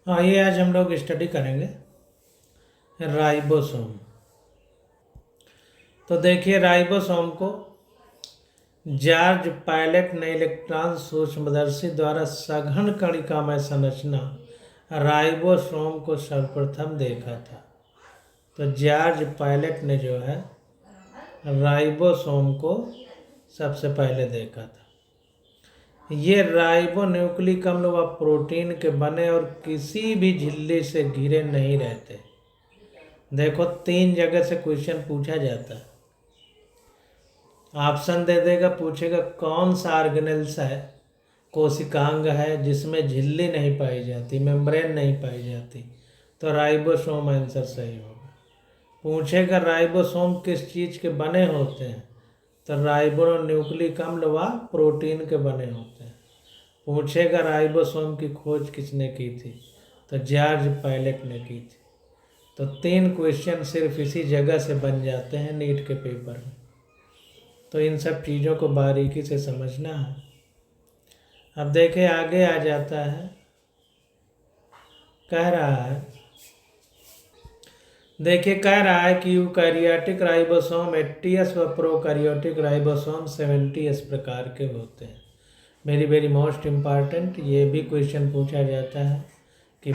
ये आज हम लोग स्टडी करेंगे राइबोसोम। तो देखिए, राइबोसोम को जॉर्ज पायलट ने इलेक्ट्रॉन सूक्ष्मदर्शी द्वारा सघन कणिकामय संरचना राइबोसोम को सर्वप्रथम देखा था। तो जॉर्ज पायलट ने जो है राइबोसोम को सबसे पहले देखा था। ये राइबोन्यूक्लिक अम्ल व प्रोटीन के बने और किसी भी झिल्ली से घिरे नहीं रहते। देखो, 3 जगह से क्वेश्चन पूछा जाता है। ऑप्शन दे देगा, पूछेगा कौन सा ऑर्गेनेल्स है, कोशिकांग है जिसमें झिल्ली नहीं पाई जाती, मेम्ब्रेन नहीं पाई जाती, तो राइबोसोम आंसर सही होगा। पूछेगा राइबोसोम किस चीज़ के बने होते हैं, तो राइबोन्यूक्लिक अम्ल व प्रोटीन के बने होते हैं। पूछेगा राइबोसोम की खोज किसने की थी, तो जॉर्ज पायलट ने की थी। तो 3 क्वेश्चन सिर्फ इसी जगह से बन जाते हैं नीट के पेपर में। तो इन सब चीज़ों को बारीकी से समझना है। अब देखें, आगे आ जाता है, कह रहा है, देखिए कह रहा है कि यूकैरियोटिक राइबोसोम 80S व प्रोकैरियोटिक राइबोसोम 70S प्रकार के होते हैं। वेरी वेरी मोस्ट इम्पॉर्टेंट, ये भी क्वेश्चन पूछा जाता है कि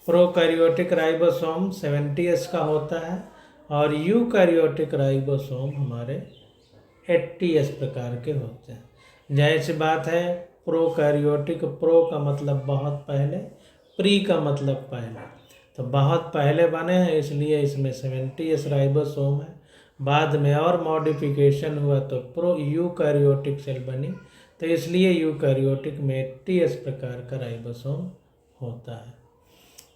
प्रोकैरियोटिक राइबोसोम 70S का होता है और यूकैरियोटिक राइबोसोम हमारे 80S प्रकार के होते हैं। जाहिर सी बात है, प्रोकैरियोटिक, प्रो का मतलब बहुत पहले, प्री का मतलब पहले, तो बहुत पहले बने हैं इसलिए इसमें 70S राइबोसोम है। बाद में और मॉडिफिकेशन हुआ तो प्रो यूकैरियोटिक सेल बनी, तो इसलिए यूकैरियोटिक में 80S प्रकार का राइबोसोम होता है।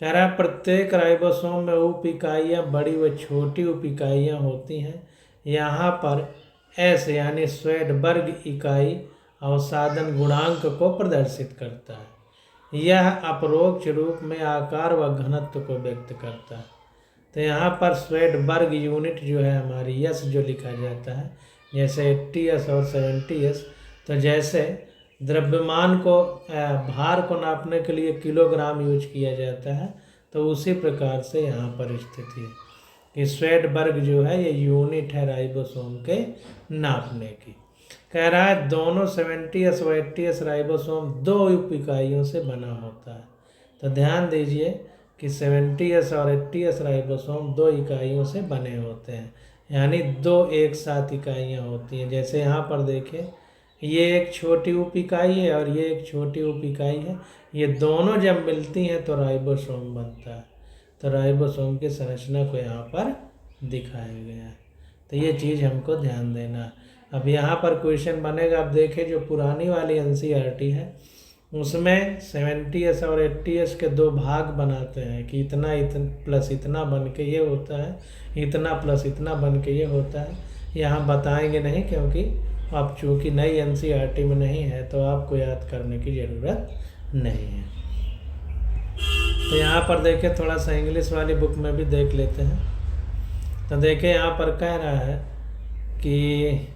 कह रहा है प्रत्येक राइबोसोम में उप इकाइयाँ, बड़ी व छोटी उप इकाइयाँ होती हैं। यहाँ पर एस यानी श्वेडबर्ग इकाई अवसादन गुणांक को प्रदर्शित करता है। यह अपरोक्ष रूप में आकार व घनत्व को व्यक्त करता है। तो यहाँ पर श्वेडबर्ग यूनिट जो है हमारी यस जो लिखा जाता है, जैसे 80S और 70S, तो जैसे द्रव्यमान को भार को नापने के लिए किलोग्राम यूज किया जाता है, तो उसी प्रकार से यहाँ पर स्थिति है कि श्वेडबर्ग जो है ये यूनिट है राइबोसोम के नापने की। कह रहा है दोनों 70S व 80S राइबोसोम 2 उप इकाइयों से बना होता है। तो ध्यान दीजिए कि 70S और 80S राइबोसोम 2 इकाइयों से बने होते हैं, यानी 2 एक साथ इकाइयाँ होती हैं। जैसे यहाँ पर देखिए, ये एक छोटी उप इकाई है और ये एक छोटी उप इकाई है, ये दोनों जब मिलती हैं तो राइबोसोम बनता है। तो राइबोसोम की संरचना को यहाँ पर दिखाया गया है, तो ये चीज़ हमको ध्यान देना है। अब यहाँ पर क्वेश्चन बनेगा, अब देखें जो पुरानी वाली NCERT है उसमें 70S और 80S के 2 भाग बनाते हैं कि इतना प्लस इतना बन के ये होता है, इतना प्लस इतना बन के ये होता है। यहाँ बताएंगे नहीं, क्योंकि अब चूँकि नई NCERT में नहीं है तो आपको याद करने की ज़रूरत नहीं है। तो यहाँ पर देखें, थोड़ा सा इंग्लिश वाली बुक में भी देख लेते हैं। तो देखें यहाँ पर कह रहा है कि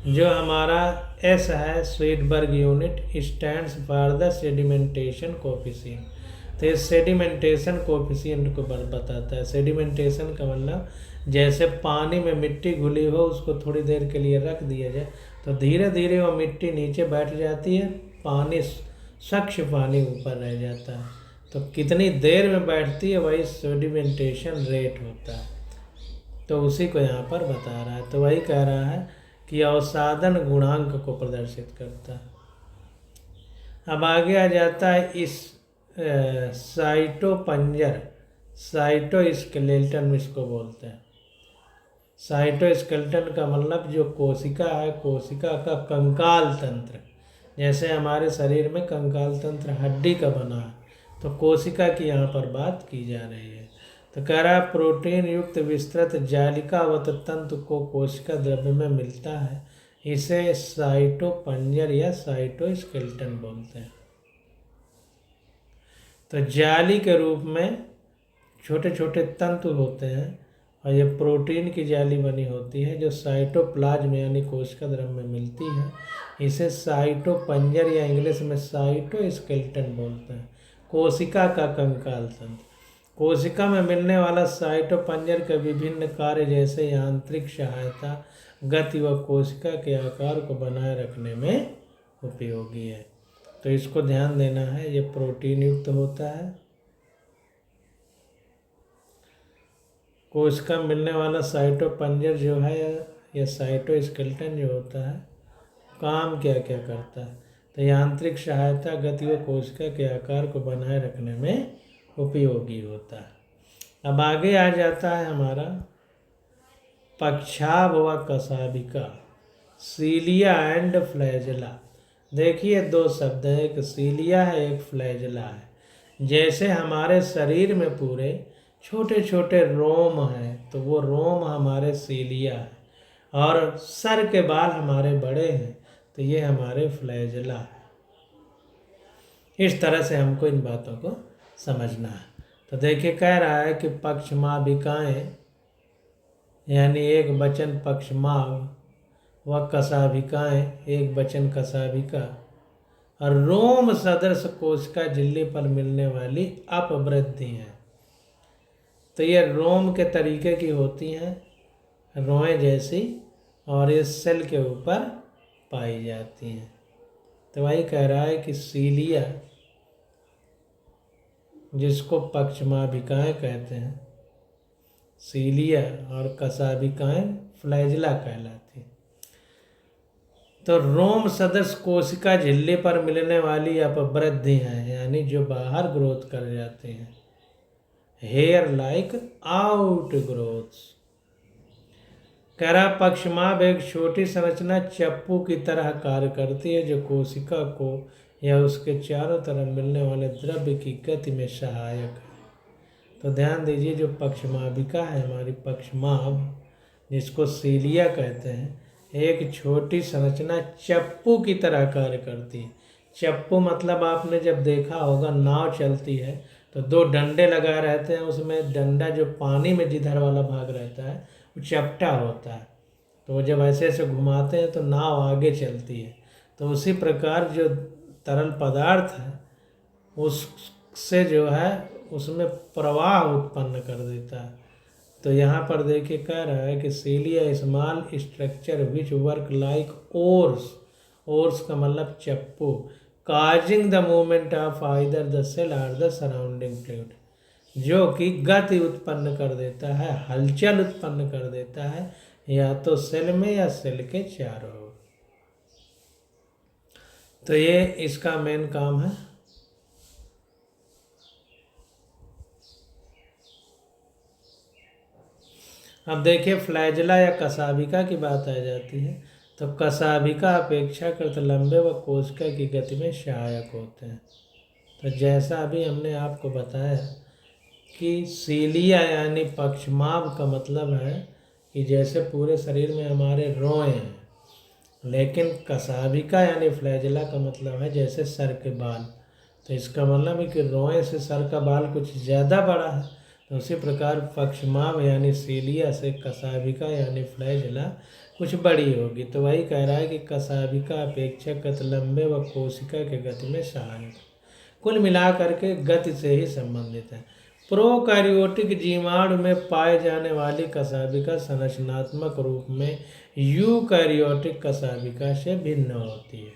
जो हमारा एस है, Svedberg unit, stands for the sedimentation coefficient. तो इस सेडिमेंटेशन कोफिशिएंट को बताता है। सेडिमेंटेशन का मतलब जैसे पानी में मिट्टी घुली हो, उसको थोड़ी देर के लिए रख दिया जाए तो धीरे धीरे वो मिट्टी नीचे बैठ जाती है, पानी स्वच्छ पानी ऊपर रह जाता है। तो कितनी देर में बैठती है वही सेडिमेंटेशन रेट होता है। तो उसी को यहाँ पर बता रहा है। तो वही कह रहा है कि अवसादन गुणांक को प्रदर्शित करता है। अब आगे आ जाता है इस साइटोपंजर, साइटोस्केलेटन इसको बोलते हैं। साइटोस्केलेटन का मतलब जो कोशिका है, कोशिका का कंकाल तंत्र, जैसे हमारे शरीर में कंकाल तंत्र हड्डी का बना है, तो कोशिका की यहाँ पर बात की जा रही है। तो कह रहा है प्रोटीन युक्त विस्तृत जालिकावत तंतु को कोशिका द्रव्य में मिलता है, इसे साइटोपंजर या साइटोस्केलेटन बोलते हैं। तो जाली के रूप में छोटे छोटे तंतु होते हैं और ये प्रोटीन की जाली बनी होती है जो साइटोप्लाज्म यानी कोशिका द्रव्य में मिलती है। इसे साइटोपंजर या इंग्लिश में साइटोस्केलेटन बोलते हैं। कोशिका का कंकाल तंत्र। कोशिका में मिलने वाला साइटोपंजर के विभिन्न कार्य जैसे यांत्रिक सहायता, गति व कोशिका के आकार को बनाए रखने में उपयोगी है। तो इसको ध्यान देना है, ये प्रोटीन युक्त होता है। कोशिका में मिलने वाला साइटोपंजर जो है या साइटोस्केलेटन जो होता है, काम क्या क्या करता है? तो यांत्रिक सहायता, गति व कोशिका के आकार को बनाए रखने में उपयोगी होता है। अब आगे आ जाता है हमारा पक्षाभ व कशाभिका, सीलिया एंड फ्लैजेला। देखिए दो शब्द है, एक सीलिया है एक फ्लैजेला है। जैसे हमारे शरीर में पूरे छोटे छोटे रोम हैं तो वो रोम हमारे सीलिया है, और सर के बाल हमारे बड़े हैं तो ये हमारे फ्लैजेला है। इस तरह से हमको इन बातों को समझना है। तो देखिए कह रहा है कि पक्षमाभिकाएं यानी एक वचन पक्षमाभ व कशाभिकाएं एक वचन कशाभिका, और रोम सदृश कोशिका झिल्ली पर मिलने वाली अपवृद्धि हैं। तो ये रोम के तरीके की होती हैं, रोएं जैसी, और ये सेल के ऊपर पाई जाती हैं। तो वही कह रहा है कि सीलिया, जिसको पक्षमाभिकाएं कहते हैं, सीलिया, और कशाभिकाएं फ्लैजेला कहलाती हैं। तो रोम सदृश कोशिका झिल्ली पर मिलने वाली अपवृद्धि हैं, यानी जो बाहर ग्रोथ कर जाते हैं, हेयर लाइक आउट ग्रोथ्स। कह रहा पक्षमाभ एक छोटी संरचना चप्पू की तरह कार्य करती है जो कोशिका को या उसके चारों तरफ मिलने वाले द्रव्य की गति में सहायक है। तो ध्यान दीजिए, जो पक्षमाभिका है हमारी पक्षमाभ, जिसको सीलिया कहते हैं, एक छोटी संरचना चप्पू की तरह कार्य करती है। चप्पू मतलब आपने जब देखा होगा नाव चलती है तो दो डंडे लगा रहते हैं, उसमें डंडा जो पानी में जिधर वाला भाग रहता है वो चपटा होता है, तो वो जब ऐसे ऐसे घुमाते हैं तो नाव आगे चलती है। तो उसी प्रकार जो तरल पदार्थ है उससे जो है उसमें प्रवाह उत्पन्न कर देता है। तो यहाँ पर देखिए कह रहा है कि cilia small structure which work like oars, oars का मतलब चप्पू, causing the movement of either the cell or the surrounding fluid, जो कि गति उत्पन्न कर देता है, हलचल उत्पन्न कर देता है, या तो सेल में या सेल के चारों ओर। तो ये इसका मेन काम है। अब देखिए फ्लैजेला या कशाभिका की बात आ जाती है। तो कशाभिका अपेक्षाकृत लंबे व कोशिका की गति में सहायक होते हैं। तो जैसा अभी हमने आपको बताया कि सीलिया यानी पक्षमाभ का मतलब है कि जैसे पूरे शरीर में हमारे रोए हैं, लेकिन कशाभिका यानी फ्लैजेला का मतलब है जैसे सर के बाल। तो इसका मतलब है कि रोए से सर का बाल कुछ ज़्यादा बड़ा है। तो उसी प्रकार पक्षमाभ यानी सीलिया से कशाभिका यानी फ्लैजेला कुछ बड़ी होगी। तो वही कह रहा है कि कशाभिका अपेक्षाकृत लंबे व कोशिका के गति में सहायक, कुल मिलाकर के गति से ही संबंधित है। प्रोकैरियोटिक जीवाणु में पाए जाने वाली कशाभिका संरचनात्मक रूप में यूकैरियोटिक कशाभिका से भिन्न होती है।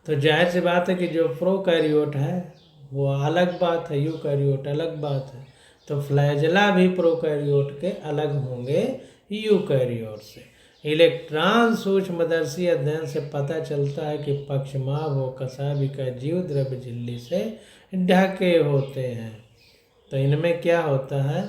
तो जाहिर सी बात है कि जो प्रोकैरियोट है वो अलग बात है, यूकैरियोट अलग बात है। तो फ्लैजेला भी प्रोकैरियोट के अलग होंगे यूकैरियोट से। इलेक्ट्रॉन सूक्ष्मदर्शी अध्ययन से पता चलता है कि पक्षमाभ व कशाभिका जीव द्रव्य झिल्ली से ढके होते हैं। तो इनमें क्या होता है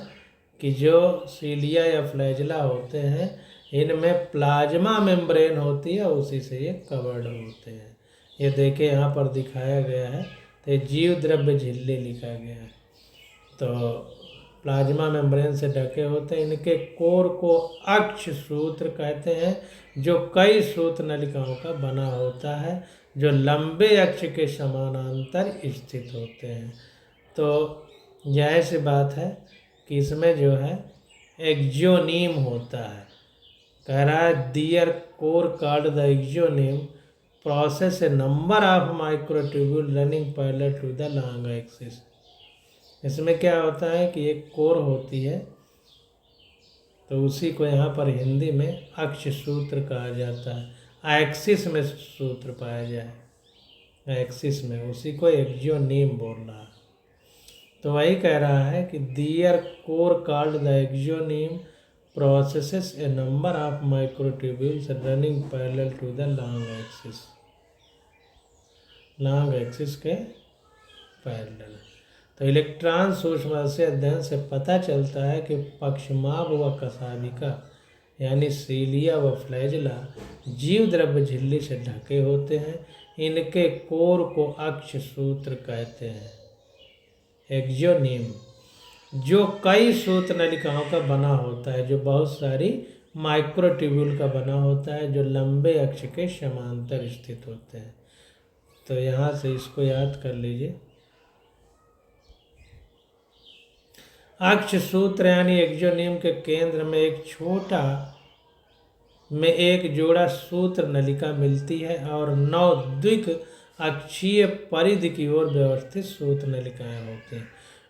कि जो सीलिया या फ्लैजेला होते हैं इनमें प्लाज्मा मेम्ब्रेन होती है, उसी से ये कवर्ड होते हैं। ये देखिए यहाँ पर दिखाया गया है, तो जीव द्रव्य झिल्ली लिखा गया है। तो प्लाज्मा मेम्ब्रेन से ढके होते हैं। इनके कोर को अक्ष सूत्र कहते हैं, जो कई सूत्र नलिकाओं का बना होता है, जो लंबे अक्ष के समानांतर स्थित होते हैं। तो जाहिर सी बात है कि इसमें जो है एक्जियोनिम होता है। कह रहा है their core called the axoneme process a number of microtubule running parallel to the long axis. इसमें क्या होता है कि एक कोर होती है, तो उसी को यहाँ पर हिंदी में अक्ष सूत्र कहा जाता है। एक्सिस में सूत्र पाया जाए, एक्सिस में, उसी को एक्जियोनिम बोल रहा है। तो वही कह रहा है कि their core called the axoneme processes a number of microtubules running parallel to the long axis, long axis के पैरेलल। तो इलेक्ट्रॉन सूक्ष्म से अध्ययन से पता चलता है कि पक्षमाभ व कशाभिका यानी सीलिया व फ्लैजला जीव द्रव्य झिल्ली से ढके होते हैं। इनके कोर को अक्ष सूत्र कहते हैं, एक्जियोनिम, जो कई सूत्र नलिकाओं का बना होता है, जो बहुत सारी माइक्रोट्यूब्यूल का बना होता है, जो लंबे अक्ष के समांतर स्थित होते हैं। तो यहाँ से इसको याद कर लीजिए। अक्ष सूत्र यानी एक्जियोनिम के केंद्र में एक जोड़ा सूत्र नलिका मिलती है और 9 द्विक अक्षीय परिधि की ओर व्यवस्थित सूत्र नलिकाएं होती हैं।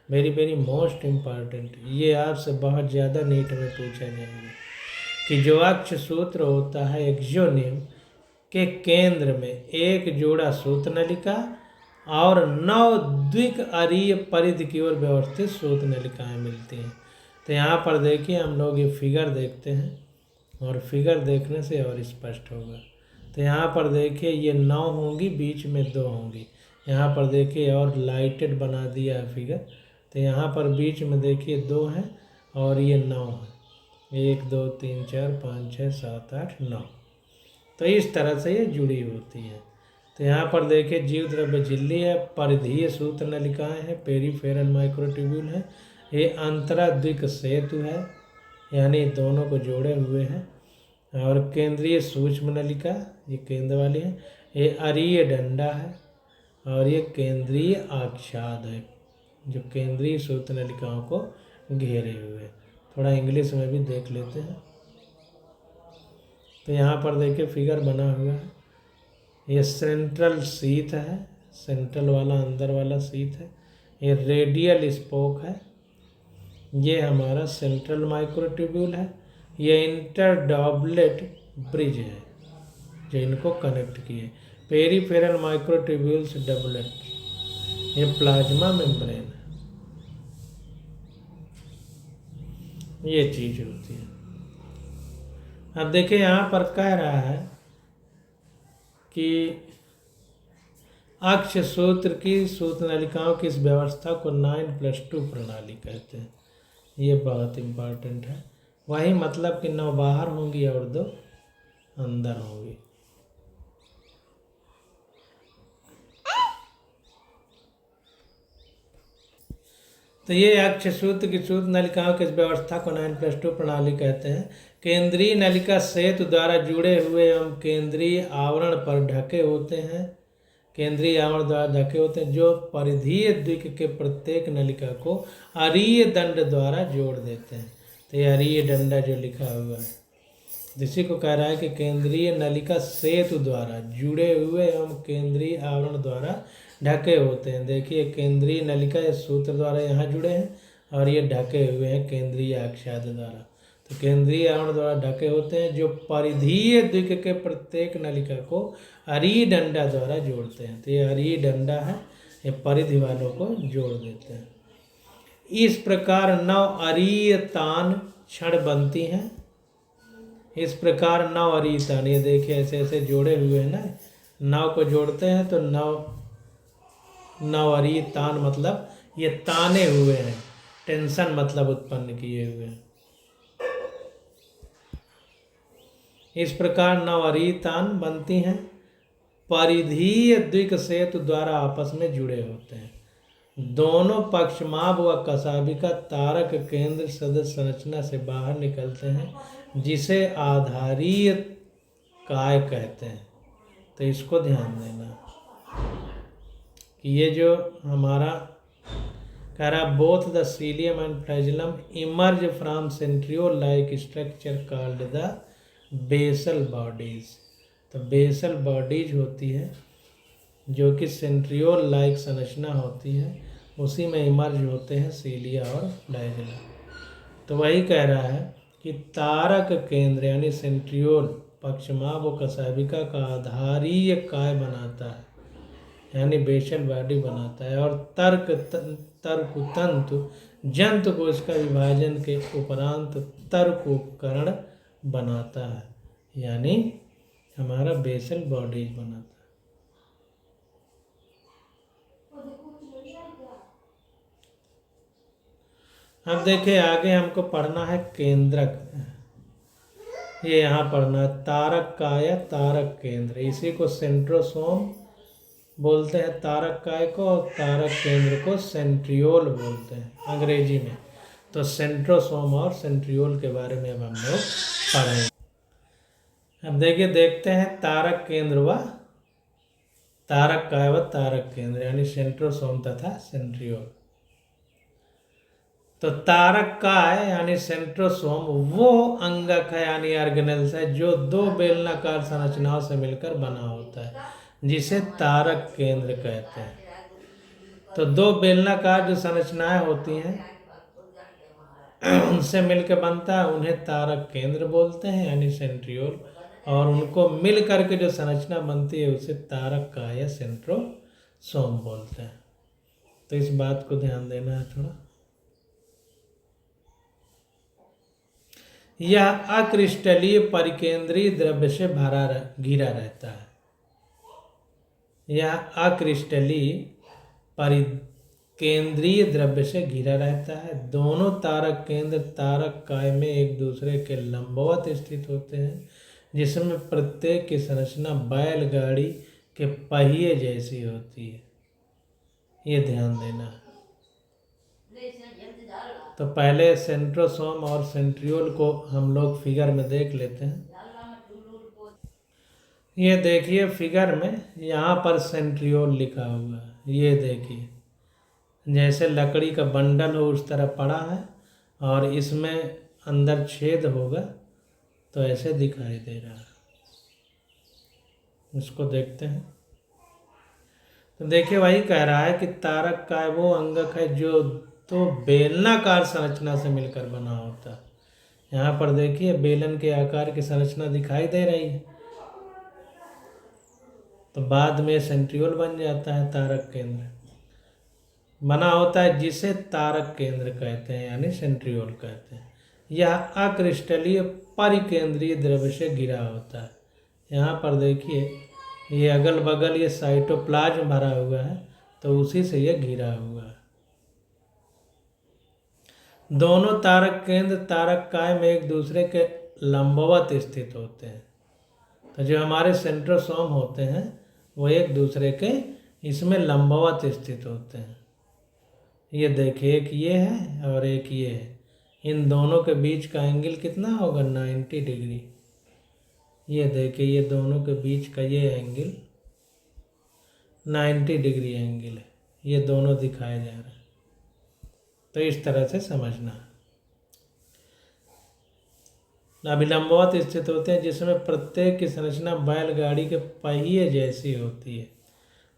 वेरी मोस्ट इम्पॉर्टेंट, ये आपसे बहुत ज़्यादा नीट में पूछा जाएगा कि जो अक्ष सूत्र होता है एक्जियोनिम के केंद्र में एक जोड़ा सूत्र नलिका और 9 द्विक अरीय परिधि की ओर व्यवस्थित सूत्र नलिकाएं मिलती हैं। तो यहाँ पर देखिए, हम लोग ये फिगर देखते हैं और फिगर देखने से और स्पष्ट होगा। तो यहाँ पर देखिए ये 9 होंगी, बीच में 2 होंगी। यहाँ पर देखिए और लाइटेड बना दिया है फिगर। तो यहाँ पर बीच में देखिए 2 हैं और ये 9 है, 1 2 3 4 5 6 7 8 9। तो इस तरह से ये जुड़ी होती है। तो यहाँ पर देखिए जीव द्रव्य झिल्ली है, परिधीय सूत्र नलिकाएं हैं, पेरीफेरल माइक्रोट्यूब्यूल है, ये अंतराद्विक सेतु है यानी दोनों को जोड़े हुए हैं, और केंद्रीय सूक्ष्म नलिका ये केंद्र वाली है, ये अरीय डंडा है और ये केंद्रीय आच्छाद है जो केंद्रीय सूत्र नलिकाओं को घेरे हुए। थोड़ा इंग्लिश में भी देख लेते हैं। तो यहाँ पर देखिए फिगर बना हुआ है, ये सेंट्रल शीथ है, सेंट्रल वाला अंदर वाला शीथ है, ये रेडियल स्पोक है, ये हमारा सेंट्रल माइक्रोट्यूब्यूल है, ये इंटरडॉबलेट ब्रिज है जो इनको कनेक्ट किए, पेरीफेरल माइक्रोट्यूब्यूल्स डबलेट, ये प्लाज्मा मेम्ब्रेन है, ये चीज होती है। अब देखिए यहाँ पर कह रहा है कि अक्ष सूत्र की सूत्र नलिकाओं की इस व्यवस्था को 9+2 प्रणाली कहते हैं। ये बहुत इम्पोर्टेंट है। वही मतलब कि 9 बाहर होंगी और 2 अंदर होंगी। तो ये अक्ष सूत्र की सूत्र नलिकाओं की इस व्यवस्था को 9+2 प्रणाली कहते हैं। केंद्रीय नलिका सेतु द्वारा जुड़े हुए एवं केंद्रीय आवरण पर ढके होते हैं, केंद्रीय आवरण द्वारा ढके होते हैं, जो परिधीय द्विक के प्रत्येक नलिका को अरीय दंड द्वारा जोड़ देते हैं। तो ये अरीय डंडा जो लिखा हुआ है, जिसी को कह रहा है कि केंद्रीय नलिका सेतु द्वारा जुड़े हुए एवं केंद्रीय आवरण द्वारा ढके होते हैं। देखिए केंद्रीय नलिका इस सूत्र द्वारा यहाँ जुड़े हैं और ये ढके हुए हैं केंद्रीय आच्छाद द्वारा। तो केंद्रीय आवरण द्वारा ढके होते हैं जो परिधीय द्विक के प्रत्येक नलिका को अरीय डंडा द्वारा जोड़ते हैं। तो ये अरीय डंडा है, ये परिधि वालों को जोड़ देते हैं। इस प्रकार 9 अरीय तान छड़ बनती हैं। इस प्रकार 9 अरीय तान, ये देखिए ऐसे ऐसे जोड़े हुए हैं ना, 9 को जोड़ते हैं तो 9 अरीय तान मतलब ये ताने हुए हैं, टेंशन मतलब उत्पन्न किए हुए हैं। इस प्रकार 9 अरीय तान बनती हैं, परिधीय द्विक सेतु द्वारा आपस में जुड़े होते हैं। दोनों पक्षमाभ व कशाभिका तारक केंद्र सदस्य संरचना से बाहर निकलते हैं, जिसे आधारीय काय कहते हैं। तो इसको ध्यान देना कि ये जो हमारा कह रहा both the cilium and flagellum emerge from centriole like structure called the basal bodies. तो बेसल बॉडीज होती है जो कि सेंट्रियोल लाइक संरचना होती है, उसी में इमर्ज होते हैं सीलिया और फ्लैजिलम। तो वही कह रहा है कि तारक केंद्र यानी सेंट्रियोल पक्षमाभ व कशाभिका का आधारीय काय बनाता है, यानी बेसल बॉडी बनाता है, और तर्कतंतु जंतु को इसका विभाजन के उपरांत तर्क उपकरण बनाता है, यानी हमारा बेसल बॉडीज बनाता है। अब देखिए आगे हमको पढ़ना है केंद्रक। ये यहाँ पढ़ना है तारक काय तारक केंद्र, इसी को सेंट्रोसोम बोलते हैं तारक काय को, और तारक केंद्र को सेंट्रियोल बोलते हैं अंग्रेजी में। तो सेंट्रोसोम और सेंट्रियोल के बारे में अब हम लोग पढ़ेंगे। अब देखिए देखते हैं तारक केंद्र व तारक काय व तारक केंद्र यानी सेंट्रोसोम तथा सेंट्रियोल। तो तारक काय यानी सेंट्रोसोम वो अंगक है यानी ऑर्गेनेल्स है जो दो बेलनाकार संरचनाओं से मिलकर बना होता है, जिसे तारक केंद्र कहते हैं। तो दो बेलनाकार जो संरचनाएं होती हैं उनसे मिलकर बनता है, उन्हें तारक केंद्र बोलते हैं यानी सेंट्रियोल, और उनको मिल करके जो संरचना बनती है उसे तारक काय या सेंट्रोसोम बोलते हैं। तो इस बात को ध्यान देना है थोड़ा। यह अक्रिस्टलीय परिकेंद्रीय द्रव्य से घिरा रहता है। यह अक्रिस्टलीय परिकेंद्रीय द्रव्य से घिरा रहता है। दोनों तारक केंद्र तारक काय में एक दूसरे के लंबवत स्थित होते हैं, जिसमें प्रत्येक की संरचना बैलगाड़ी के पहिए जैसी होती है। ये ध्यान देना है। तो पहले सेंट्रोसोम और सेंट्रियोल को हम लोग फिगर में देख लेते हैं। ये देखिए फिगर में यहाँ पर सेंट्रियोल लिखा हुआ है। ये देखिए जैसे लकड़ी का बंडल हो उस तरह पड़ा है, और इसमें अंदर छेद होगा तो ऐसे दिखाई दे रहा है। इसको देखते हैं। तो देखिए वही कह रहा है कि तारक काय वो अंगक है जो तो बेलनाकार संरचना से मिलकर बना होता है। यहाँ पर देखिए बेलन के आकार की संरचना दिखाई दे रही है, तो बाद में सेंट्रियोल बन जाता है, तारक केंद्र बना होता है, जिसे तारक केंद्र कहते हैं यानी सेंट्रियोल कहते हैं। यह अक्रिस्टलीय परिकेंद्रीय द्रव्य से घिरा होता है। यहाँ पर देखिए ये अगल बगल ये साइटोप्लाज्म भरा हुआ है, तो उसी से ये घिरा हुआ है। दोनों तारक केंद्र तारक काय में एक दूसरे के लंबवत स्थित होते हैं। तो जो हमारे सेंट्रोसोम होते हैं वो एक दूसरे के इसमें लंबवत स्थित होते हैं। ये देखिए एक ये है और एक ये है, इन दोनों के बीच का एंगल कितना होगा 90 डिग्री। ये देखिए ये दोनों के बीच का ये एंगल 90 डिग्री एंगल है, ये दोनों दिखाए जा रहे हैं। तो इस तरह से समझना है। अभिलंबवत स्थित होते हैं जिसमें प्रत्येक की संरचना बैलगाड़ी के पहिए जैसी होती है।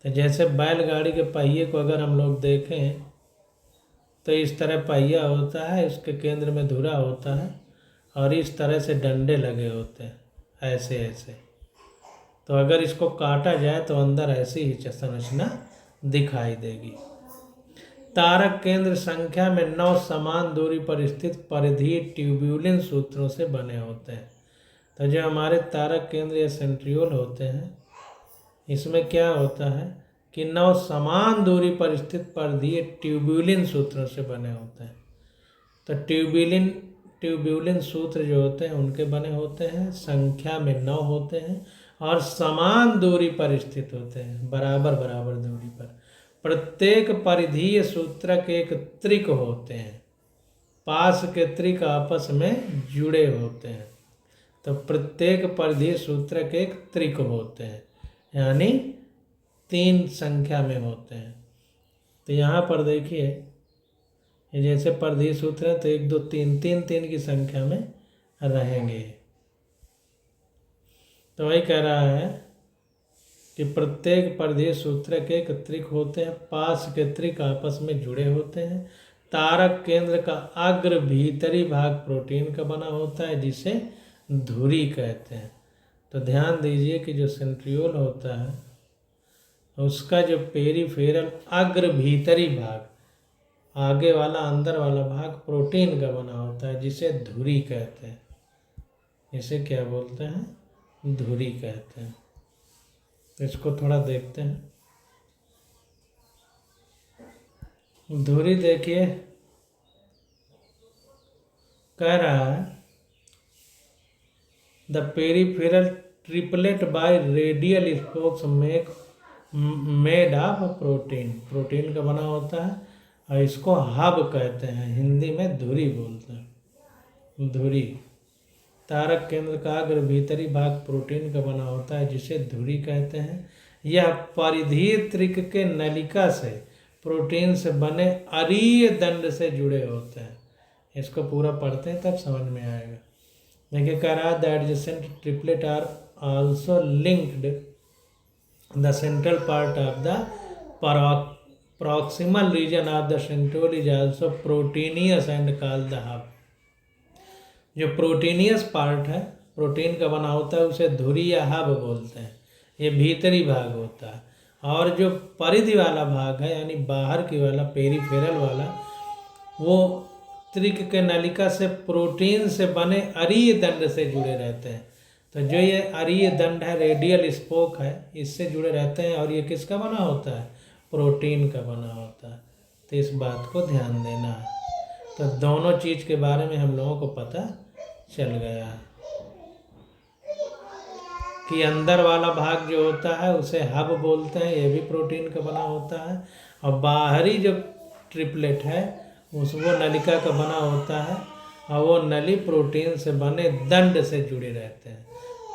तो जैसे बैलगाड़ी के पहिए को अगर हम लोग देखें तो इस तरह पहिया होता है, इसके केंद्र में धुरा होता है और इस तरह से डंडे लगे होते हैं ऐसे ऐसे। तो अगर इसको काटा जाए तो अंदर ऐसी ही संरचना दिखाई देगी। तारक केंद्र संख्या में 9 समान दूरी पर स्थित परिधीय ट्यूब्यूलिन सूत्रों से बने होते हैं। तो जो हमारे तारक केंद्र या सेंट्रियोल होते हैं इसमें क्या होता है कि 9 समान दूरी पर स्थित परिधीय ट्यूब्यूलिन सूत्रों से बने होते हैं। तो ट्यूब्यूलिन सूत्र जो होते हैं उनके बने होते हैं, संख्या में 9 होते हैं और समान दूरी पर स्थित होते हैं, बराबर बराबर दूरी पर। प्रत्येक परिधीय सूत्रक एक त्रिक होते हैं, पास के त्रिक आपस में जुड़े होते हैं। तो प्रत्येक परिधीय सूत्रक एक त्रिक होते हैं, यानी 3 संख्या में होते हैं। तो यहाँ पर देखिए ये जैसे परिधीय सूत्र है तो 1 2 3 3 3 की संख्या में रहेंगे। तो वही कह रहा है कि प्रत्येक परिधीय सूत्र के त्रिक होते हैं, पास के त्रिक आपस में जुड़े होते हैं। तारक केंद्र का अग्र भीतरी भाग प्रोटीन का बना होता है जिसे धुरी कहते हैं। तो ध्यान दीजिए कि जो सेंट्रियोल होता है उसका जो पेरिफेरल अग्र भीतरी भाग, आगे वाला अंदर वाला भाग प्रोटीन का बना होता है जिसे धुरी कहते हैं। इसे क्या बोलते हैं? धुरी कहते हैं। तो इसको थोड़ा देखते हैं। धुरी देखिए, कह रहा है the peripheral triplet bye radial spokes made of protein, protein का बना होता है और इसको हब कहते हैं, हिंदी में धुरी बोलते हैं। धुरी तारक केंद्र का अग्र भीतरी भाग प्रोटीन का बना होता है जिसे धुरी कहते हैं। यह परिधीय त्रिक के नलिका से प्रोटीन से बने अरीय दंड से जुड़े होते हैं। इसको पूरा पढ़ते हैं तब समझ में आएगा। देखिए कह रहा है the adjacent triplet are also linked the central part of the proximal region of the centriole is also proteinous and called the hub। जो प्रोटीनियस पार्ट है, प्रोटीन का बना होता है, उसे धुरी या हब बोलते हैं। ये भीतरी भाग होता है। और जो परिधि वाला भाग है यानी बाहर की वाला पेरिफेरल वाला, वो त्रिक के नलिका से प्रोटीन से बने अरीय दंड से जुड़े रहते हैं। तो जो ये अरीय दंड है, रेडियल स्पोक है, इससे जुड़े रहते हैं। और ये किसका बना होता है? प्रोटीन का बना होता है। तो इस बात को ध्यान देना है। तो दोनों चीज़ के बारे में हम लोगों को पता चल गया है कि अंदर वाला भाग जो होता है उसे हब बोलते हैं, ये भी प्रोटीन का बना होता है। और बाहरी जो ट्रिपलेट है वो नलिका का बना होता है और वो नली प्रोटीन से बने दंड से जुड़े रहते हैं।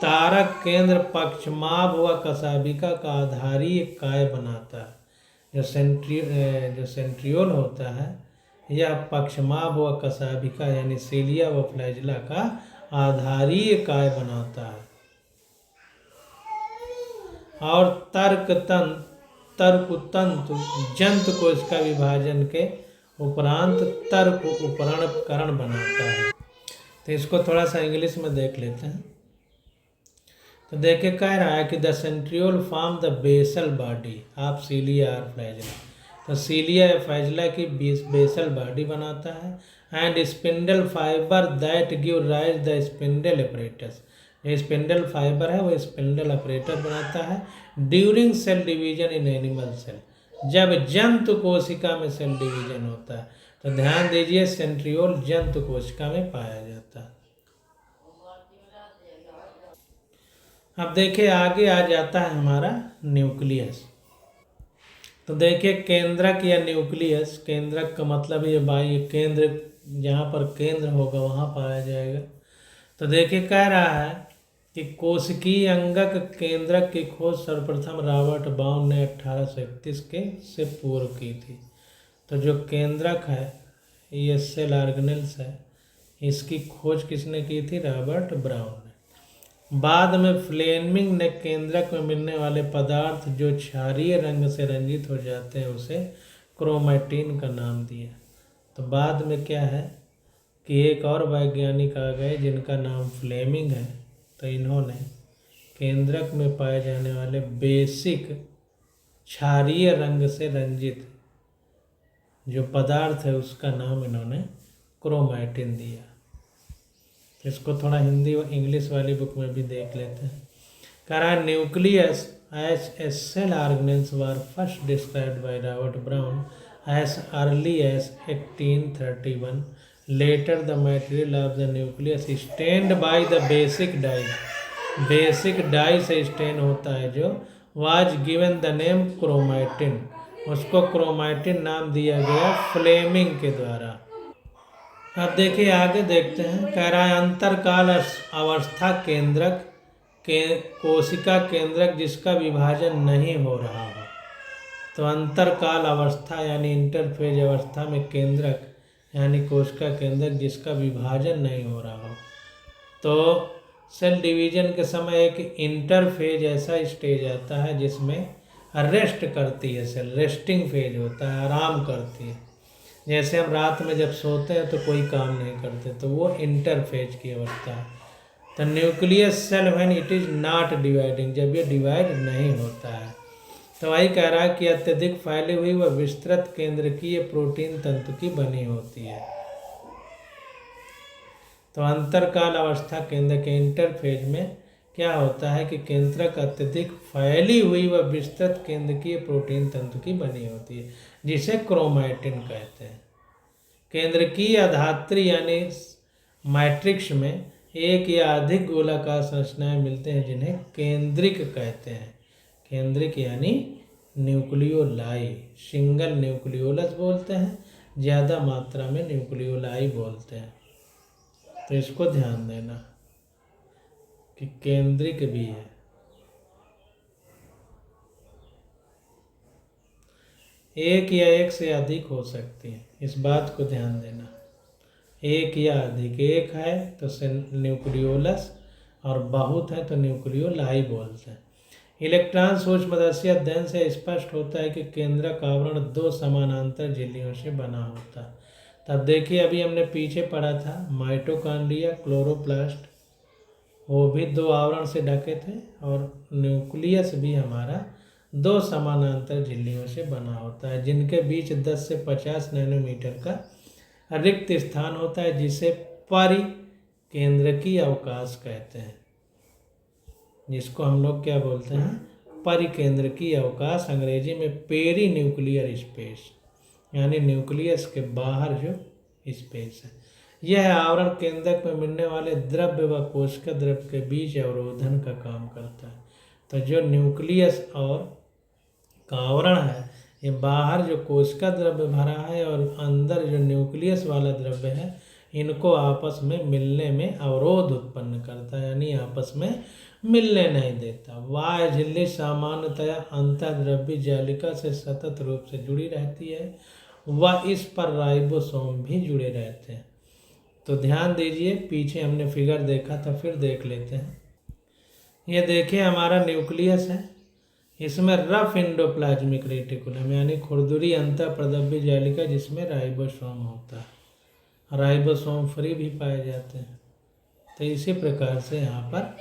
तारक केंद्र पक्षमाभ व कशाभिका का आधारीय काय बनाता है। जो सेंट्रियोल होता है यह पक्षमाभ व कशाभिका यानी सीलिया व फ्लैजिला का आधारीय काय बनाता है। और तर्कतंतु जंतु को इसका विभाजन के उपरांत तर्क उपकरण बनाता है। तो इसको थोड़ा सा इंग्लिश में देख लेते हैं। तो देखिए कह रहा है कि the centriole form the basal body of cilia और फ्लैजिला। तो सीलिया या फ्लैजिला की बेसल बॉडी बनाता है। And spindle fibre that give rise the spindle apparatus. ये स्पिंडल फाइबर है वो स्पिंडल अपरेटर बनाता है during cell division in animal cell, जब जंतु कोशिका में सेल डिवीजन होता है। तो ध्यान दीजिए सेंट्रियोल जंतु कोशिका में पाया जाता है। अब देखिए आगे आ जाता है हमारा न्यूक्लियस। तो देखिए केंद्रक या न्यूक्लियस, केंद्रक का मतलब ये बाह्य केंद्र, जहाँ पर केंद्र होगा वहाँ पाया जाएगा। तो देखिए कह रहा है कि कोशिकीय अंगक केंद्रक की खोज सर्वप्रथम रॉबर्ट ब्राउन ने 1831 के से पूर्व की थी। तो जो केंद्रक है ये सेल ऑर्गेनेल्स है, इसकी खोज किसने की थी? रॉबर्ट ब्राउन ने। बाद में फ्लेमिंग ने केंद्रक में मिलने वाले पदार्थ जो क्षारीय रंग से रंजित हो जाते हैं उसे क्रोमैटिन का नाम दिया। तो बाद में क्या है कि एक और वैज्ञानिक आ गए जिनका नाम फ्लेमिंग है। तो इन्होंने केंद्रक में पाए जाने वाले बेसिक क्षारीय रंग से रंजित जो पदार्थ है उसका नाम इन्होंने क्रोमैटिन दिया। इसको थोड़ा हिंदी और इंग्लिश वाली बुक में भी देख लेते हैं। कह रहा है nucleus as a cell organelles were first described by Robert Brown as early as 1831। Later the material of the nucleus stained by the basic dye, basic dye से स्टेन होता है जो was given the name chromatin, उसको chromatin नाम दिया गया Fleming के द्वारा। अब देखिए आगे देखते हैं। कह रहा है अंतरकाल अवस्था केंद्रक के कोशिका केंद्रक जिसका विभाजन नहीं हो रहा हो। तो अंतरकाल अवस्था यानी इंटरफेज अवस्था में केंद्रक यानी कोशिका केंद्रक जिसका विभाजन नहीं हो रहा हो। तो सेल डिवीजन के समय एक इंटरफेज ऐसा स्टेज आता है जिसमें रेस्ट करती है सेल, रेस्टिंग फेज होता है, आराम करती है। जैसे हम रात में जब सोते हैं तो कोई काम नहीं करते, तो वो इंटरफेज की अवस्था है। तो nucleus cell when it is not dividing, जब ये डिवाइड नहीं होता है। तो वही कह रहा है कि अत्यधिक फैली हुई व विस्तृत केंद्रकीय प्रोटीन तंतु की बनी होती है। तो अंतरकाल अवस्था केंद्र के इंटरफेज में क्या होता है कि केंद्रक अत्यधिक फैली हुई व विस्तृत केंद्रकीय प्रोटीन तंतु की बनी होती है, जिसे क्रोमैटिन कहते हैं। केंद्रकीय अधात्री यानी मैट्रिक्स में एक या अधिक गोलाकार संरचनाएं मिलते हैं जिन्हें केंद्रिक कहते हैं। केंद्रिक यानी न्यूक्लियोलाई, सिंगल न्यूक्लियोलस बोलते हैं, ज़्यादा मात्रा में न्यूक्लियोलाई बोलते हैं। तो इसको ध्यान देना कि केंद्रिक भी है। एक या एक से अधिक हो सकती है, इस बात को ध्यान देना। एक या अधिक, एक है तो न्यूक्लियोलस और बहुत है तो न्यूक्लियोलाई बोलते हैं। इलेक्ट्रॉन सूक्ष्मदर्शी अध्ययन से स्पष्ट होता है कि केंद्रक आवरण 2 समानांतर झिल्लियों से बना होता है। तब देखिए अभी हमने पीछे पढ़ा था माइटोकॉन्ड्रिया, क्लोरोप्लास्ट, वो भी 2 आवरण से ढके थे, और न्यूक्लियस भी हमारा 2 समानांतर झिल्लियों से बना होता है, जिनके बीच 10 से 50 नैनोमीटर का रिक्त स्थान होता है, जिसे परिकेंद्रकीय अवकाश कहते हैं, जिसको हम लोग क्या बोलते हैं, परिकेंद्रकीय अवकाश, अंग्रेजी में पेरी न्यूक्लियर स्पेस, यानी न्यूक्लियस के बाहर जो स्पेस है। यह आवरण केंद्रक में मिलने वाले द्रव्य व कोशिका द्रव्य के बीच अवरोधन का काम करता है। तो जो न्यूक्लियस और का आवरण है, ये बाहर जो कोशिका द्रव्य भरा है और अंदर जो न्यूक्लियस वाला द्रव्य है, इनको आपस में मिलने में अवरोध उत्पन्न करता है, यानी आपस में मिलने नहीं देता। बाह्य झिल्ली सामान्यतया अंतःद्रव्य जालिका से सतत रूप से जुड़ी रहती है व इस पर राइबोसोम भी जुड़े रहते हैं। तो ध्यान दीजिए, पीछे हमने फिगर देखा था, फिर देख लेते हैं। ये देखिए हमारा न्यूक्लियस है, इसमें रफ एंडोप्लाज्मिक रेटिकुलम यानी खुरदुरी अंतःप्रद्रव्य जालिका जिसमें राइबोसोम होता है, राइबोसोम फ्री भी पाए जाते हैं। तो इसी प्रकार से यहाँ पर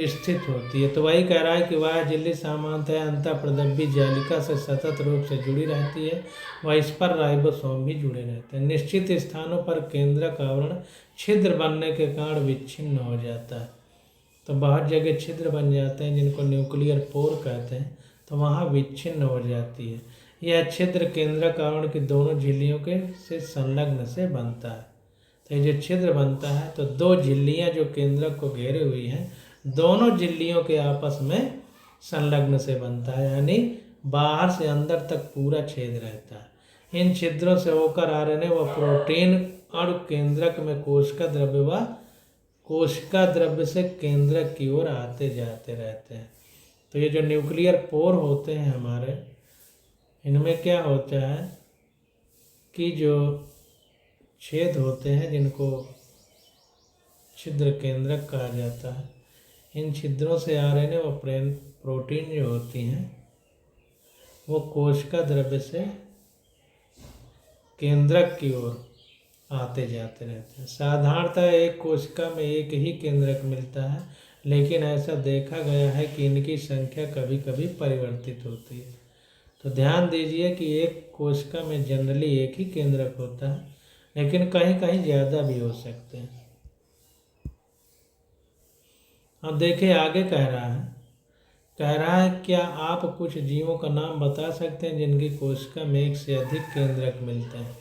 स्थित होती है। तो वही कह रहा है कि वह झिल्ली सामान्यतः अंतःप्रद्रव्य जालिका से सतत रूप से जुड़ी रहती है व इस पर राइबोसोम भी जुड़े रहते हैं। निश्चित स्थानों पर केंद्रक आवरण छिद्र बनने के कारण विच्छिन्न हो जाता है। तो बहुत जगह छिद्र बन जाते हैं जिनको न्यूक्लियर पोर कहते हैं, तो वहाँ विच्छिन्न हो जाती है। यह छिद्र केंद्रक आवरण की दोनों झिल्लियों के से संलग्न से बनता है। तो ये जो छिद्र बनता है, तो 2 झिल्लियाँ जो केंद्रक को घेरे हुई हैं, दोनों झिल्लियों के आपस में संलग्न से बनता है, यानी बाहर से अंदर तक पूरा छेद रहता है। इन छिद्रों से होकर आरएनए व प्रोटीन अणु केंद्रक में कोशिका द्रव्य से केंद्रक की ओर आते जाते रहते हैं। तो ये जो न्यूक्लियर पोर होते हैं हमारे, इनमें क्या होता है कि जो छेद होते हैं जिनको छिद्र केंद्रक कहा जाता है, इन छिद्रों से आरएनए व प्रोटीन जो होती हैं वो कोशिका द्रव्य से केंद्रक की ओर आते जाते रहते हैं। साधारणतः एक कोशिका में एक ही केंद्रक मिलता है, लेकिन ऐसा देखा गया है कि इनकी संख्या कभी कभी परिवर्तित होती है। तो ध्यान दीजिए कि एक कोशिका में जनरली एक ही केंद्रक होता है, लेकिन कहीं कहीं ज़्यादा भी हो सकते हैं। अब देखिए आगे कह रहा है क्या आप कुछ जीवों का नाम बता सकते हैं जिनकी कोशिका में एक से अधिक केंद्रक मिलते हैं।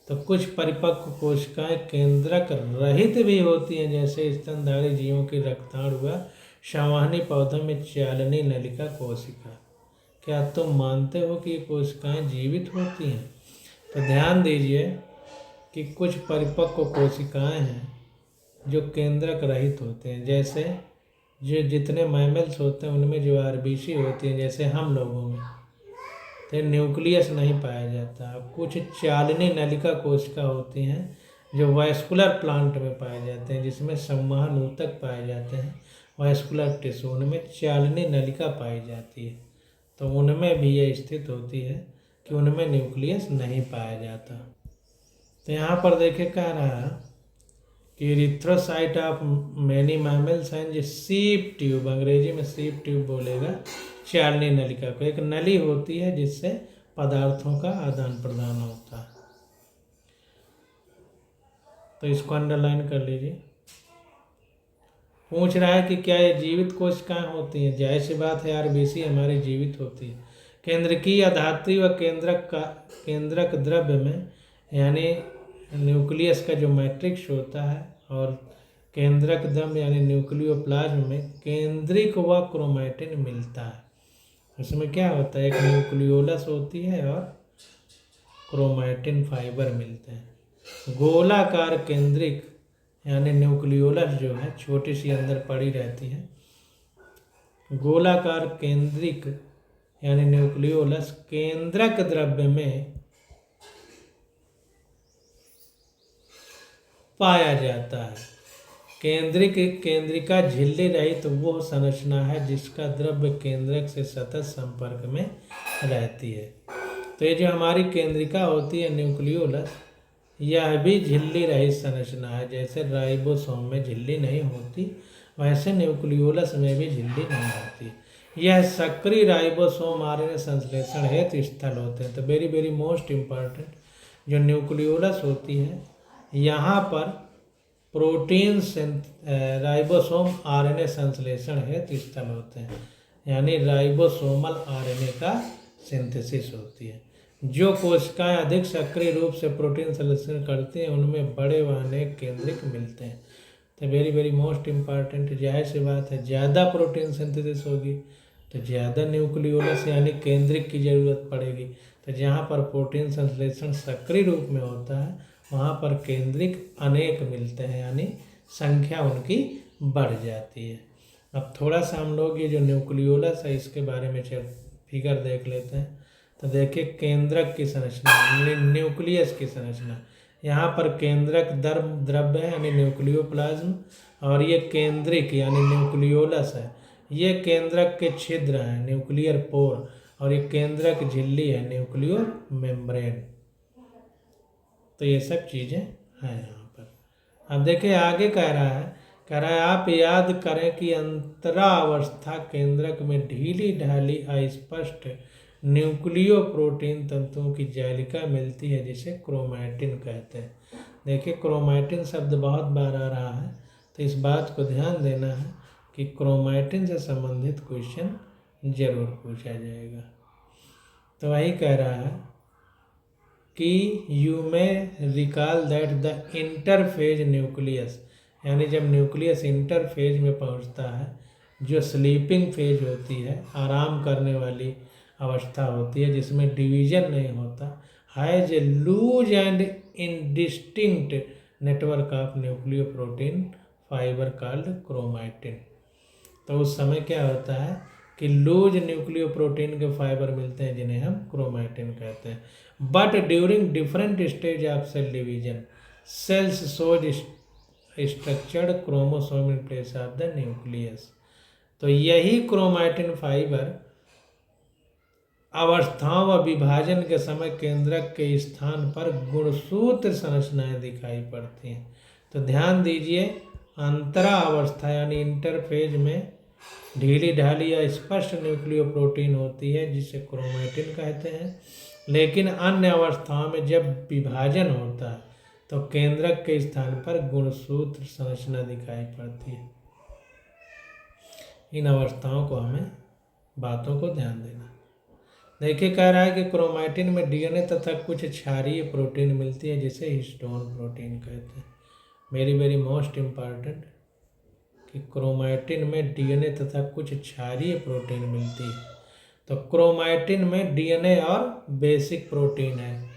तो कुछ परिपक्व कोशिकाएं केंद्रक रहित भी होती हैं, जैसे स्तनधारी जीवों की रक्ताणु व संवहनी पौधों में चालनी नलिका कोशिका। क्या तुम मानते हो कि ये कोशिकाएं जीवित होती हैं? तो ध्यान दीजिए कि कुछ परिपक्व कोशिकाएं हैं जो केंद्रक रहित होते हैं, जैसे जो जितने मैमल्स होते हैं उनमें जो आरबीसी होती हैं, जैसे हम लोगों में, तो ये न्यूक्लियस नहीं पाया जाता। कुछ चालनी नलिका कोशिका होती हैं जो वैस्कुलर प्लांट में पाए जाते हैं, जिसमें संवहन ऊतक पाए जाते हैं। वैस्कुलर टिश्यू उनमें चालनी नलिका पाई जाती है, तो उनमें भी ये स्थित होती है कि उनमें न्यूक्लियस नहीं पाया जाता। तो यहाँ पर देखे कह रहा है कि इरिथ्रोसाइट ऑफ मैनी मैमल्स हैं जो सीप ट्यूब, अंग्रेजी में सीप ट्यूब बोलेगा चालनी नलिका को, एक नली होती है जिससे पदार्थों का आदान प्रदान होता है। तो इसको अंडरलाइन कर लीजिए। पूछ रहा है कि क्या ये जीवित कोशिकाएं होती हैं? जाहिर सी बात है, आरबीसी हमारी जीवित होती है। केंद्रकीय धात्री व केंद्रक द्रव्य में, यानी न्यूक्लियस का जो मैट्रिक्स होता है, और केंद्रक द्रव्य यानी न्यूक्लियोप्लाज्म में केंद्रिक व क्रोमैटिन मिलता है। इसमें क्या होता है, एक न्यूक्लियोलस होती है और क्रोमैटिन फाइबर मिलते हैं। गोलाकार केंद्रिक यानी न्यूक्लियोलस जो है छोटी सी अंदर पड़ी रहती है। गोलाकार केंद्रिक यानी न्यूक्लियोलस केंद्रक द्रव्य में पाया जाता है। केंद्रिका झिल्ली रहित वो संरचना है जिसका द्रव्य केंद्रक से सतत संपर्क में रहती है। तो ये जो हमारी केंद्रिका होती है न्यूक्लियोलस, यह भी झिल्ली रहित संरचना है। जैसे राइबोसोम में झिल्ली नहीं होती, वैसे न्यूक्लियोलस में भी झिल्ली नहीं होती। यह सक्रिय राइबोसोम आरएनए संश्लेषण हेतु स्थल होते हैं। तो वेरी वेरी मोस्ट इम्पॉर्टेंट, जो न्यूक्लियोलस होती है, यहाँ पर प्रोटीन राइबोसोम आरएनए संश्लेषण हेतु स्थल होते हैं, यानी राइबोसोमल आरएनए का सिंथेसिस होती है। जो कोशिकाएं अधिक सक्रिय रूप से प्रोटीन संश्लेषण करती हैं उनमें बड़े व अनेक केंद्रिक मिलते हैं। तो वेरी वेरी मोस्ट इम्पॉर्टेंट, जाहिर सी बात है, ज़्यादा प्रोटीन सिंथेसिस होगी तो ज़्यादा न्यूक्लियोलस यानी केंद्रिक की ज़रूरत पड़ेगी। तो जहाँ पर प्रोटीन संश्लेषण सक्रिय रूप में होता है वहाँ पर केंद्रिक अनेक मिलते हैं, यानी संख्या उनकी बढ़ जाती है। अब थोड़ा सा हम लोग ये जो न्यूक्लियोलस है इसके बारे में फिगर देख लेते हैं। तो देखिए केंद्रक की संरचना, न्यूक्लियस की संरचना, यहाँ पर केंद्रक द्रव्य है यानी न्यूक्लियोप्लाज्म, और ये केंद्रिक यानी न्यूक्लियोलस है। ये केंद्रक के छिद्र हैं न्यूक्लियर पोर, और ये केंद्रक झिल्ली है न्यूक्लियर मेम्ब्रेन। तो ये सब चीज़ें हैं यहाँ पर। अब देखिए आगे कह रहा है आप याद करें कि अंतरावस्था केंद्रक में ढीली ढाली अस्पष्ट न्यूक्लियो प्रोटीन तंतुओं की जालिका मिलती है जिसे क्रोमैटिन कहते हैं। देखिए क्रोमैटिन शब्द बहुत बार आ रहा है, तो इस बात को ध्यान देना है कि क्रोमैटिन से संबंधित क्वेश्चन जरूर पूछा जाएगा। तो वही कह रहा है कि यू में recall that the interphase nucleus, यानी जब न्यूक्लियस इंटरफेज में पहुंचता है, जो स्लीपिंग फेज होती है, आराम करने वाली अवस्था होती है जिसमें डिवीजन नहीं होता, has a loose and indistinct network of nucleoprotein fibre called chromatin. तो उस समय क्या होता है कि लूज न्यूक्लियो प्रोटीन के फाइबर मिलते हैं जिन्हें हम क्रोमैटिन कहते हैं। But during different stage of cell division cells shows structured chromosome in place of the nucleus. तो यही क्रोमैटिन फाइबर अवस्थाओं व विभाजन के समय केंद्रक के स्थान पर गुणसूत्र संरचनाएं दिखाई पड़ती हैं। तो ध्यान दीजिए, अंतरा अवस्था यानी इंटरफेज में ढीली ढाली या स्पष्ट न्यूक्लियो प्रोटीन होती है जिसे क्रोमैटिन कहते हैं, लेकिन अन्य अवस्थाओं में जब विभाजन होता है तो केंद्रक के स्थान पर गुणसूत्र संरचना दिखाई पड़ती है। इन अवस्थाओं को हमें बातों को ध्यान देना। देखिए कह रहा है कि क्रोमैटिन में डीएनए तथा कुछ क्षारीय प्रोटीन मिलती है जिसे हिस्टोन प्रोटीन कहते हैं। वेरी वेरी मोस्ट इम्पॉर्टेंट कि क्रोमैटिन में डीएनए तथा कुछ क्षारीय प्रोटीन मिलती है। तो क्रोमैटिन में डीएनए और बेसिक प्रोटीन है,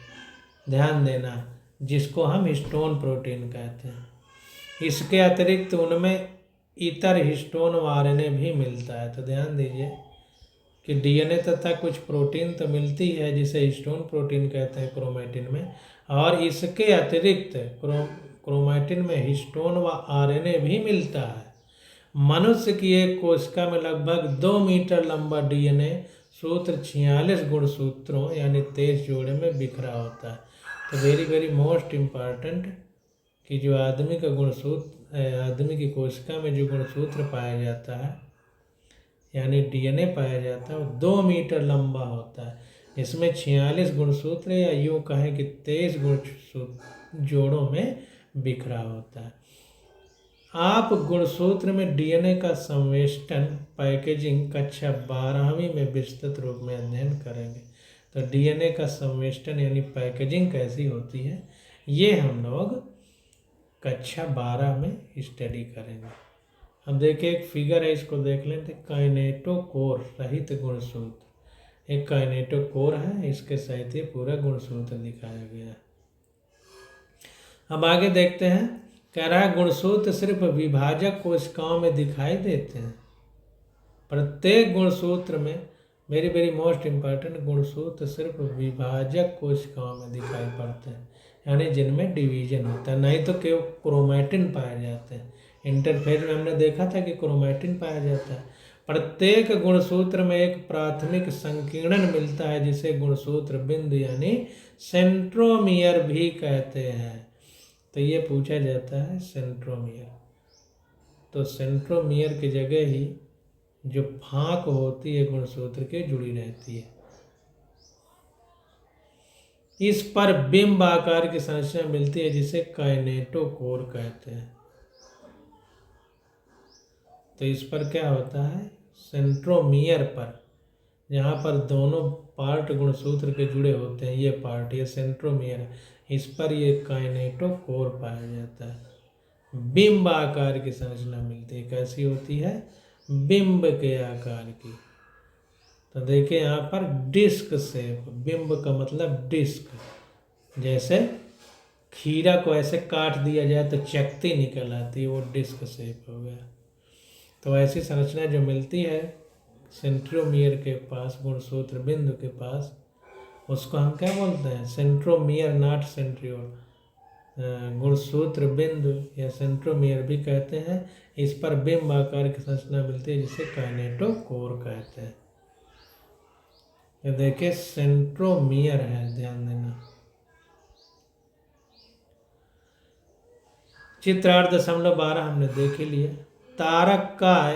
ध्यान देना, जिसको हम हिस्टोन प्रोटीन कहते हैं। इसके अतिरिक्त उनमें इतर हिस्टोन आरएनए भी मिलता है। तो ध्यान दीजिए, कि डीएनए तथा कुछ प्रोटीन तो मिलती है जिसे हिस्टोन प्रोटीन कहते हैं क्रोमैटिन में, और इसके अतिरिक्त क्रोमैटिन में हिस्टोन व आरएनए भी मिलता है। मनुष्य की एक कोशिका में लगभग 2 मीटर लंबा डीएनए सूत्र 46 गुणसूत्रों यानी 23 जोड़े में बिखरा होता है। तो वेरी वेरी मोस्ट इम्पॉर्टेंट कि जो आदमी का आदमी की कोशिका में जो गुणसूत्र पाया जाता है यानी डीएनए पाया जाता है वो 2 मीटर लंबा होता है। इसमें 46 गुणसूत्र या यूँ कहें कि 23 गुणसूत्र जोड़ों में बिखरा होता है। आप गुणसूत्र में डीएनए का संवेष्टन पैकेजिंग कक्षा 12वीं में विस्तृत रूप में अध्ययन करेंगे। तो डीएनए का संवेष्टन यानी पैकेजिंग कैसी होती है ये हम लोग कक्षा 12 में स्टडी करेंगे। अब देखिए एक फिगर है, इसको देख लेते। काइनेटोकोर रहित गुणसूत्र, एक काइनेटोकोर है, इसके सहित ये पूरा गुणसूत्र दिखाया गया है। अब आगे देखते हैं, कह रहा है गुणसूत्र सिर्फ विभाजक कोशिकाओं में दिखाई देते हैं। प्रत्येक गुणसूत्र में वेरी वेरी मोस्ट इम्पॉर्टेंट, गुणसूत्र सिर्फ विभाजक कोशिकाओं में दिखाई पड़ते हैं यानी जिनमें डिवीजन होता है, नहीं तो केवल क्रोमैटिन पाए जाते हैं। इंटरफेज में हमने देखा था कि क्रोमैटिन पाया जाता है। प्रत्येक गुणसूत्र में एक प्राथमिक संकीर्णन मिलता है जिसे गुणसूत्र बिंदु यानी सेंट्रोमियर भी कहते हैं। तो ये पूछा जाता है सेंट्रोमियर। तो सेंट्रोमियर की जगह ही जो फांक होती है गुणसूत्र के जुड़ी रहती है। इस पर बिंब आकार की संरचना मिलती है जिसे काइनेटोकोर कहते हैं। तो इस पर क्या होता है, सेंट्रोमियर पर, जहाँ पर दोनों पार्ट गुणसूत्र के जुड़े होते हैं, ये पार्ट ये सेंट्रोमियर है, इस पर ये काइनेटोकोर पाया जाता है। बिंब आकार की संरचना मिलती है, कैसी होती है, बिंब के आकार की। तो देखिए यहाँ पर डिस्क शेप, बिंब का मतलब डिस्क, जैसे खीरा को ऐसे काट दिया जाए तो चकती निकल आती है, वो डिस्क शेप हो गया। तो ऐसी संरचना जो मिलती है सेंट्रोमियर के पास, गुणसूत्र बिंदु के पास, उसको हम क्या बोलते हैं, सेंट्रोमियर नॉट सेंट्रियोल, गुणसूत्र बिंदु या सेंट्रोमियर भी कहते हैं। इस पर बिंब आकार की संरचना मिलती है जिसे काइनेटोकोर कहते हैं। ये देखिए सेंट्रोमियर है, ध्यान देना। चित्र 8.12 हमने देख ही लिया। तारक काय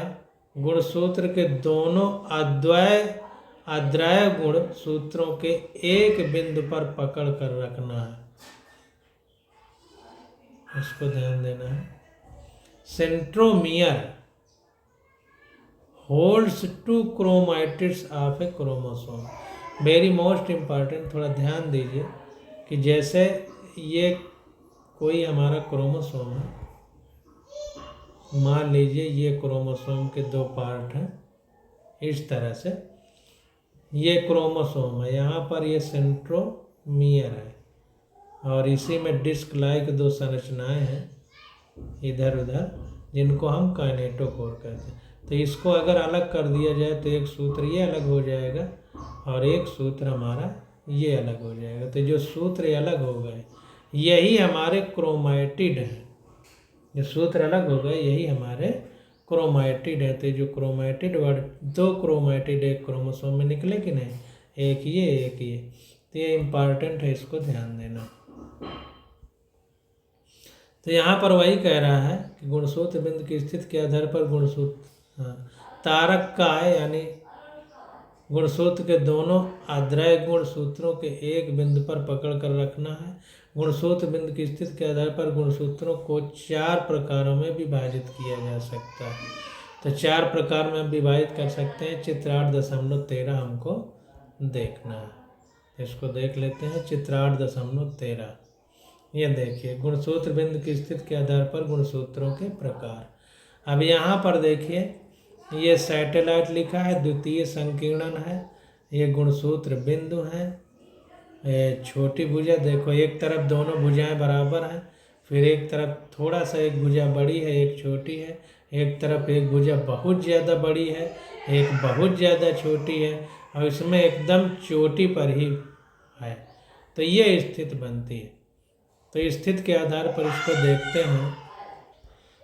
गुणसूत्र के दोनों अद्वय गुण सूत्रों के एक बिंदु पर पकड़ कर रखना है, इसको ध्यान देना है। Centromere holds 2 chromatids of A chromosome. Very most important, थोड़ा ध्यान दीजिए कि जैसे ये कोई हमारा क्रोमोसोम है, मान लीजिए ये क्रोमोसोम के 2 पार्ट हैं, इस तरह से ये क्रोमोसोम है, यहाँ पर ये सेंट्रोमियर है और इसी में डिस्क लाइक 2 संरचनाएं हैं इधर उधर, जिनको हम काइनेटोकोर कहते हैं। तो इसको अगर अलग कर दिया जाए तो एक सूत्र ये अलग हो जाएगा और एक सूत्र हमारा ये अलग हो जाएगा। तो जो सूत्र अलग हो गए यही हमारे क्रोमैटिड हैं, जो सूत्र अलग हो गए यही हमारे क्रोमैटिड है। तो जो क्रोमैटिड वर्ड, 2 क्रोमैटिड एक क्रोमोसोम में निकले कि नहीं, एक ये। तो ये इम्पॉर्टेंट है, इसको ध्यान देना। तो यहाँ पर वही कह रहा है कि गुणसूत्र बिंदु की स्थिति के आधार पर गुणसूत्र तारक काय यानी गुणसूत्र के दोनों अद्वय गुणसूत्रों के एक बिंदु पर पकड़ कर रखना है। गुणसूत्र बिंदु की स्थिति के आधार पर गुणसूत्रों को 4 प्रकारों में विभाजित किया जा सकता है। तो 4 प्रकार में विभाजित कर सकते हैं। चित्र 8.13 हमको देखना है, इसको देख लेते हैं। चित्र 8.13 ये देखिए, गुणसूत्र बिंदु की स्थिति के आधार पर गुणसूत्रों के प्रकार। अब यहाँ पर देखिए ये सैटेलाइट लिखा है, द्वितीय संकीर्णन है, ये गुणसूत्र बिंदु हैं। छोटी भुजा देखो, एक तरफ दोनों भुजाएं बराबर हैं, फिर एक तरफ थोड़ा सा एक भुजा बड़ी है एक छोटी है, एक तरफ एक भुजा बहुत ज़्यादा बड़ी है, एक बहुत ज़्यादा छोटी है, और इसमें एकदम चोटी पर ही है, तो ये स्थिति बनती है। तो इस स्थिति के आधार पर इसको देखते हैं।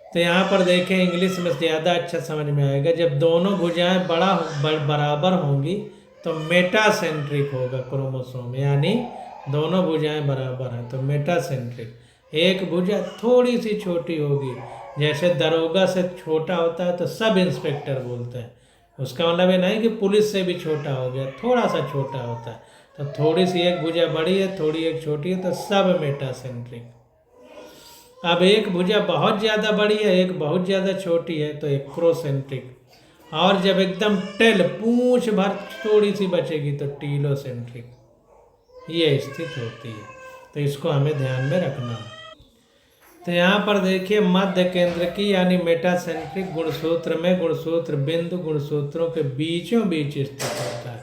तो यहाँ पर देखें, इंग्लिश में ज़्यादा अच्छा समझ में आएगा। जब दोनों भुजाएं बराबर होंगी तो मेटासेंट्रिक होगा क्रोमोसोम, यानी दोनों भुजाएं बराबर हैं तो मेटासेंट्रिक। एक भुजा थोड़ी सी छोटी होगी, जैसे दरोगा से छोटा होता है तो सब इंस्पेक्टर बोलते हैं, उसका मतलब ये नहीं कि पुलिस से भी छोटा हो गया, थोड़ा सा छोटा होता है। तो थोड़ी सी एक भुजा बड़ी है, थोड़ी एक छोटी है, तो सब मेटासेंट्रिक। अब एक भुजा बहुत ज़्यादा बड़ी है, एक बहुत ज़्यादा छोटी है, तो एक्रोसेंट्रिक। और जब एकदम टेल पूंछ भर थोड़ी सी बचेगी तो टीलोसेंट्रिक। ये स्थिति होती है, तो इसको हमें ध्यान में रखना है। तो यहाँ पर देखिए, मध्य केंद्र की यानी मेटासेंट्रिक गुणसूत्र में गुणसूत्र बिंदु गुणसूत्रों के बीचों बीच स्थित होता है।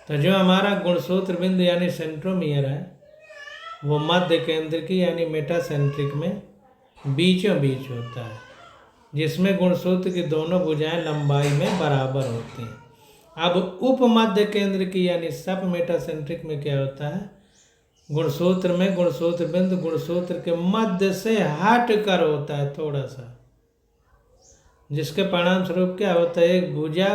तो जो हमारा गुणसूत्र बिंदु यानी सेंट्रोमियर है, वो मध्य केंद्र की यानी मेटासेंट्रिक में बीचों बीच होता है, जिसमें गुणसूत्र की दोनों भुजाएं लंबाई में बराबर होती हैं। अब उप मध्य केंद्र की यानी सब मेटासेंट्रिक में क्या होता है, गुणसूत्र में गुणसूत्र बिंदु गुणसूत्र के मध्य से हट कर होता है थोड़ा सा, जिसके परिणाम स्वरूप क्या होता है, एक भुजा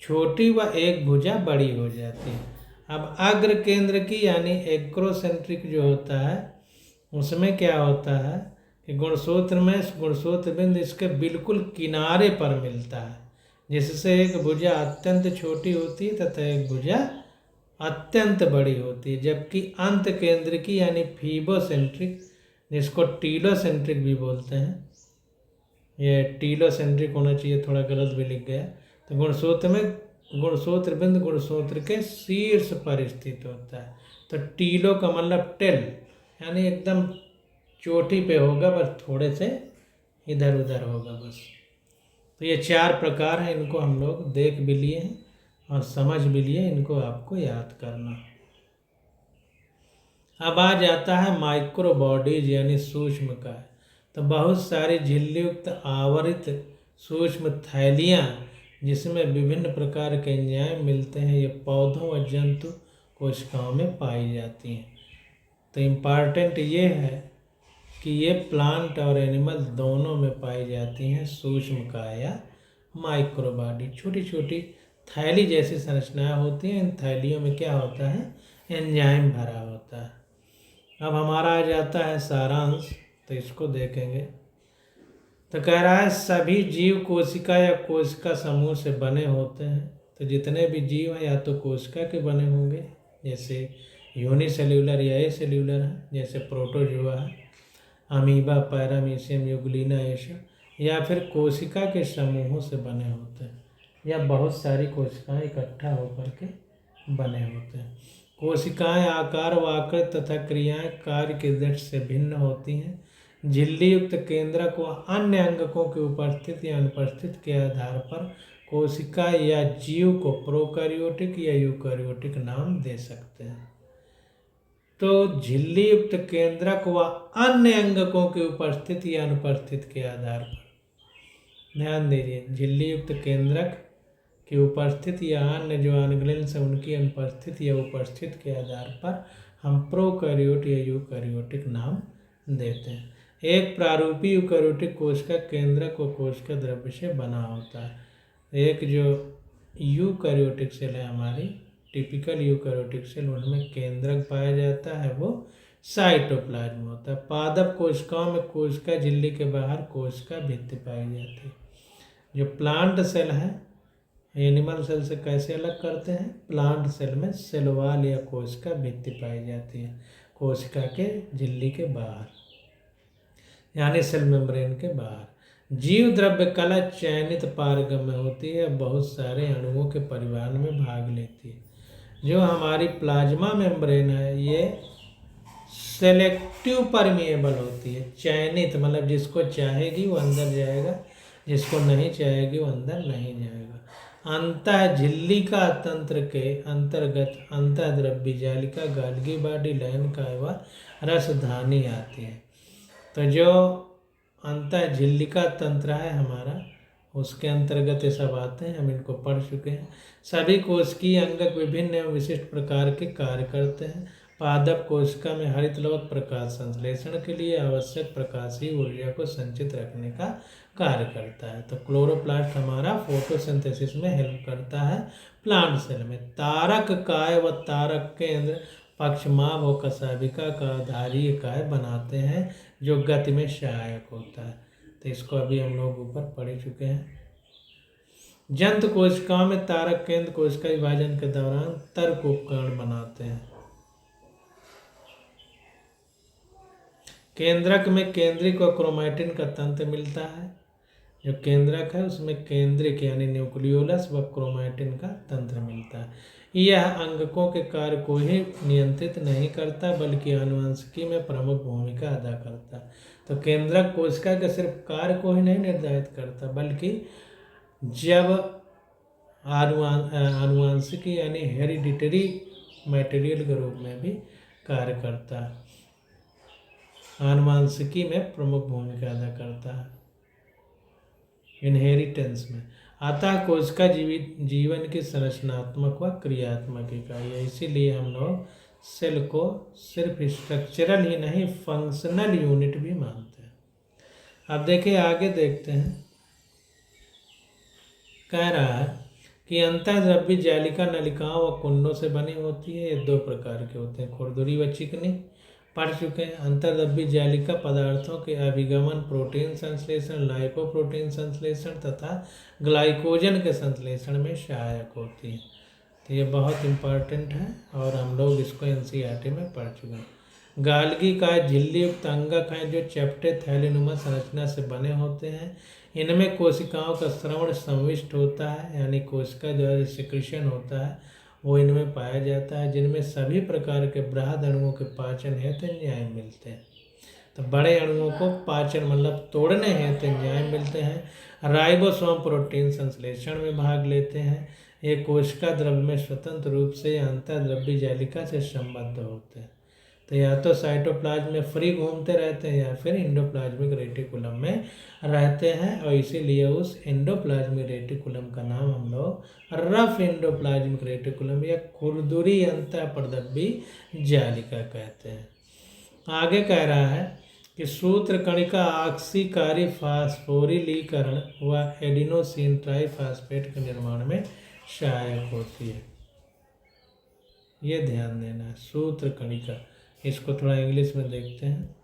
छोटी व एक भुजा बड़ी हो जाती है। अब अग्र केंद्र की यानी एक्रोसेंट्रिक जो होता है, उसमें क्या होता है कि गुणसूत्र में गुणसूत्र बिंदु इसके बिल्कुल किनारे पर मिलता है, जिससे एक भुजा अत्यंत छोटी होती है तथा एक भुजा अत्यंत बड़ी होती है। जबकि अंत केंद्र की यानी फीबोसेंट्रिक, जिसको टीलोसेंट्रिक भी बोलते हैं, ये टीलोसेंट्रिक होना चाहिए, थोड़ा गलत भी लिख गया। तो गुणसूत्र में गुणसूत्र बिंदु गुणसूत्र के शीर्ष पर स्थित होता है। तो टीलो का मतलब टेल, यानी एकदम चोटी पे होगा, बस थोड़े से इधर उधर होगा बस। तो ये 4 प्रकार हैं, इनको हम लोग देख भी लिए हैं और समझ भी लिए, इनको आपको याद करना। अब आ जाता है माइक्रो बॉडीज यानी सूक्ष्म काय। तो बहुत सारी झिल्लीयुक्त आवरित सूक्ष्म थैलियाँ, जिसमें विभिन्न प्रकार के एंजाइम मिलते हैं, ये पौधों व जंतु कोशिकाओं में पाई जाती हैं। तो इम्पॉर्टेंट ये है कि ये प्लांट और एनिमल दोनों में पाई जाती हैं सूक्ष्म काय या माइक्रो बॉडी। छोटी छोटी थैली जैसी संरचनाएं होती हैं, इन थैलियों में क्या होता है, एंजाइम भरा होता है। अब हमारा आ जाता है सारांश, तो इसको देखेंगे। तो कह रहा है सभी जीव कोशिका या कोशिका समूह से बने होते हैं। तो जितने भी जीव हैं या तो कोशिका के बने होंगे, जैसे यूनिसेल्यूलर या एसेल्यूलर है, जैसे प्रोटोजोआ है, अमीबा, पैरामीशियम, यूग्लिना, ये सब, या फिर कोशिका के समूहों से बने होते हैं, या बहुत सारी कोशिकाएं इकट्ठा होकर के बने होते हैं। कोशिकाएं आकार व आकृति तथा क्रियाएं कार्य की दृष्टि से भिन्न होती हैं। झिल्ली युक्त केंद्रक व अन्य अंगकों की उपस्थिति या अनुपस्थिति के आधार पर कोशिका या जीव को प्रोकैरियोटिक या यूकैरियोटिक नाम दे सकते हैं। तो झिल्ली युक्त केंद्रक व अन्य अंगकों की उपस्थिति या अनुपस्थिति के आधार पर, ध्यान दीजिए, झिल्ली युक्त केंद्रक की उपस्थिति या अन्य जो ऑर्गेनेल्स है उनकी अनुपस्थिति या उपस्थिति के आधार पर हम प्रोकैरियोट या यूकैरियोटिक नाम देते हैं। एक प्रारूपी यूकैरियोटिक कोशिका केंद्रक व कोशिका द्रव्य से बना होता है। एक जो यूकैरियोटिक सेल है हमारी, टिपिकल यूकैरियोटिक सेल, उनमें केंद्रक पाया जाता है, वो साइटोप्लाज्म होता है। पादप कोशिकाओं में कोशिका झिल्ली के बाहर कोशिका भित्ति पाई जाती है। जो प्लांट सेल है, एनिमल सेल से कैसे अलग करते हैं, प्लांट सेल में सेल वॉल या कोशिका भित्ति पाई जाती है कोशिका के झिल्ली के बाहर, यानी सेल मेम्ब्रेन के बाहर। जीव द्रव्य कला चयनित पारगम्य होती है, बहुत सारे अणुओं के परिवहन में भाग लेती है। जो हमारी प्लाज्मा मेम्ब्रेन है, ये सेलेक्टिव परमिएबल होती है, चयनित, मतलब जिसको चाहेगी वो अंदर जाएगा, जिसको नहीं चाहेगी वो अंदर नहीं जाएगा। अंतः झिल्लिका तंत्र के अंतर्गत अंतः द्रव्य जालिका, गाल्गी बॉडी, लयन का एवं रसधानी आती है। तो जो अंतः झिल्लिका तंत्र है हमारा, उसके अंतर्गत ये सब आते हैं, हम इनको पढ़ चुके हैं। सभी कोशिकीय अंगक विभिन्न एवं विशिष्ट प्रकार के कार्य करते हैं। पादप कोशिका में हरित लवक प्रकाश संश्लेषण के लिए आवश्यक प्रकाशीय ऊर्जा को संचित रखने का कार्य करता है। तो क्लोरोप्लास्ट हमारा फोटोसिंथेसिस में हेल्प करता है प्लांट सेल में। तारक काय व तारक केंद्र पक्षमाभ व कशाभिका का आधारीय काय बनाते हैं जो गति में सहायक होता है। तो इसको अभी हम लोग ऊपर पढ़ चुके हैं। जंतु कोशिकाओं में तारक केंद्र कोशिका विभाजन के दौरान तर्क उपकरण बनाते हैं। केंद्रक में केंद्रिक व क्रोमैटिन का तंत्र मिलता है। जो केंद्रक है उसमें केंद्रिक यानी न्यूक्लियोलस व क्रोमैटिन का तंत्र मिलता है। यह अंगकों के कार्य को ही नियंत्रित नहीं करता बल्कि आनुवंशिकी में प्रमुख भूमिका अदा करता है। तो केंद्रक कोशिका के सिर्फ कार्य को ही नहीं निर्धारित करता बल्कि जब आनुवंशिकी यानी हेरिडिटरी मटेरियल के रूप में भी कार्य करता है, आनुवंशिकी में प्रमुख भूमिका अदा करता है, इनहेरिटेंस में। अतः कोशिका जीवन की संरचनात्मक व क्रियात्मक इकाई है। इसीलिए हम लोग सेल को सिर्फ स्ट्रक्चरल ही नहीं फंक्शनल यूनिट भी मानते हैं। अब देखिए आगे देखते हैं। कह रहा है कि अंतःद्रव्य जालिका नलिकाओं व कुंडों से बनी होती है। ये दो प्रकार के होते हैं, खुरदुरी व चिकनी, पढ़ चुके हैं। अंतर्द्रव्य जालिका पदार्थों के अभिगमन, प्रोटीन संश्लेषण, लाइपोप्रोटीन संश्लेषण तथा ग्लाइकोजन के संश्लेषण में सहायक होती है। तो ये बहुत इम्पॉर्टेंट है और हम लोग इसको एनसीईआरटी में पढ़ चुके हैं। गाल्गी का झिल्ली युक्त अंगक हैं जो चपटे थैलीनुमा संरचना से बने होते हैं। इनमें कोशिकाओं का श्रवण संविष्ट होता है यानी कोशिका द्वारा सिक्रीशन होता है वो इनमें पाया जाता है, जिनमें सभी प्रकार के बृहद अणुओं के पाचन हेतु एंजाइम मिलते हैं। तो बड़े अणुओं को पाचन मतलब तोड़ने हेतु एंजाइम मिलते हैं। राइबोसोम प्रोटीन संश्लेषण में भाग लेते हैं। ये कोशिका द्रव्य में स्वतंत्र रूप से अंतःद्रव्य जालिका से संबद्ध होते हैं। तो या तो साइटोप्लाज्म में फ्री घूमते रहते हैं या फिर एंडोप्लाज्मिक रेटिकुलम में रहते हैं और इसीलिए उस एंडोप्लाज्मिक रेटिकुलम का नाम हम लोग रफ एंडोप्लाज्मिक रेटिकुलम या खुरदुरी अंतःपर्दव्य जालिका कहते हैं। आगे कह रहा है कि सूत्रकणिका ऑक्सीकारी फास्फोरिलीकरण व एडिनोसिन ट्राइफॉस्फेट के निर्माण में सहायक होती है। ये ध्यान देना है, सूत्रकणिका। इसको थोड़ा इंग्लिश में देखते हैं।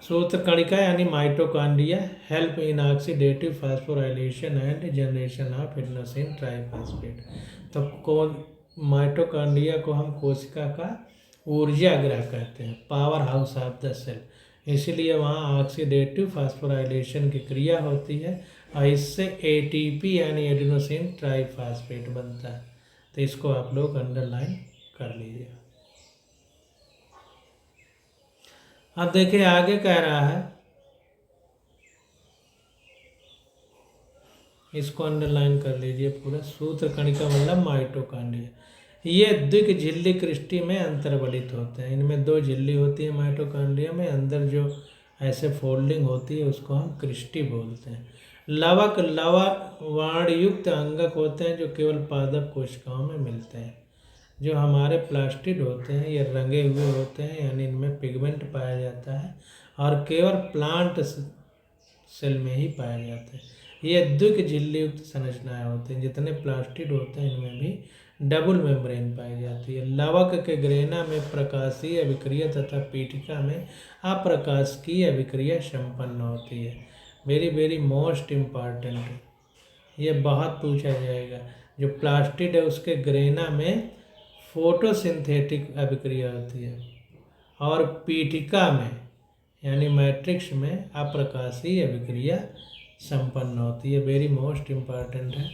सूत्रकणिका यानी mitochondria help in oxidative phosphorylation and generation of adenosine triphosphate. तो माइटोकॉन्ड्रिया को हम कोशिका का ऊर्जा गृह कहते हैं, powerhouse of the cell. इसीलिए वहाँ ऑक्सीडेटिव फास्फोराइलेशन की क्रिया होती है और इससे एटीपी यानी एडिनोसिन ट्राइफॉस्फेट बनता है। तो इसको आप लोग अंडरलाइन कर लीजिए। अब देखिए आगे कह रहा है, इसको अंडरलाइन कर लीजिए पूरा। सूत्रकणिका मतलब माइटोकॉन्ड्रिया। ये द्विक झिल्ली कृष्टि में अंतर्वलित होते हैं। इनमें दो झिल्ली होती है माइटोकॉन्ड्रिया में, अंदर जो ऐसे फोल्डिंग होती है उसको हम कृष्टि बोलते हैं। लवक लववाणयुक्त अंगक होते हैं जो केवल पादप कोशिकाओं में मिलते हैं। जो हमारे प्लास्टिड होते हैं ये रंगे हुए होते हैं यानी इनमें पिगमेंट पाया जाता है और केवल प्लांट सेल में ही पाए जाते हैं। ये द्विक झिल्ली युक्त संरचनाएं होती हैं। जितने प्लास्टिड होते हैं इनमें भी डबल मेम्ब्रेन पाई जाती है। लवक के ग्रेना में प्रकाशीय अभिक्रिया तथा पीठिका में अप्रकाशिकीय अभिक्रिया संपन्न होती है। वेरी वेरी मोस्ट इम्पॉर्टेंट, ये बहुत पूछा जाएगा। जो प्लास्टिड है उसके ग्रेना में फोटोसिंथेटिक अभिक्रिया होती है और पीठिका में यानी मैट्रिक्स में अप्रकाशीय अभिक्रिया संपन्न होती है। वेरी मोस्ट इम्पॉर्टेंट है,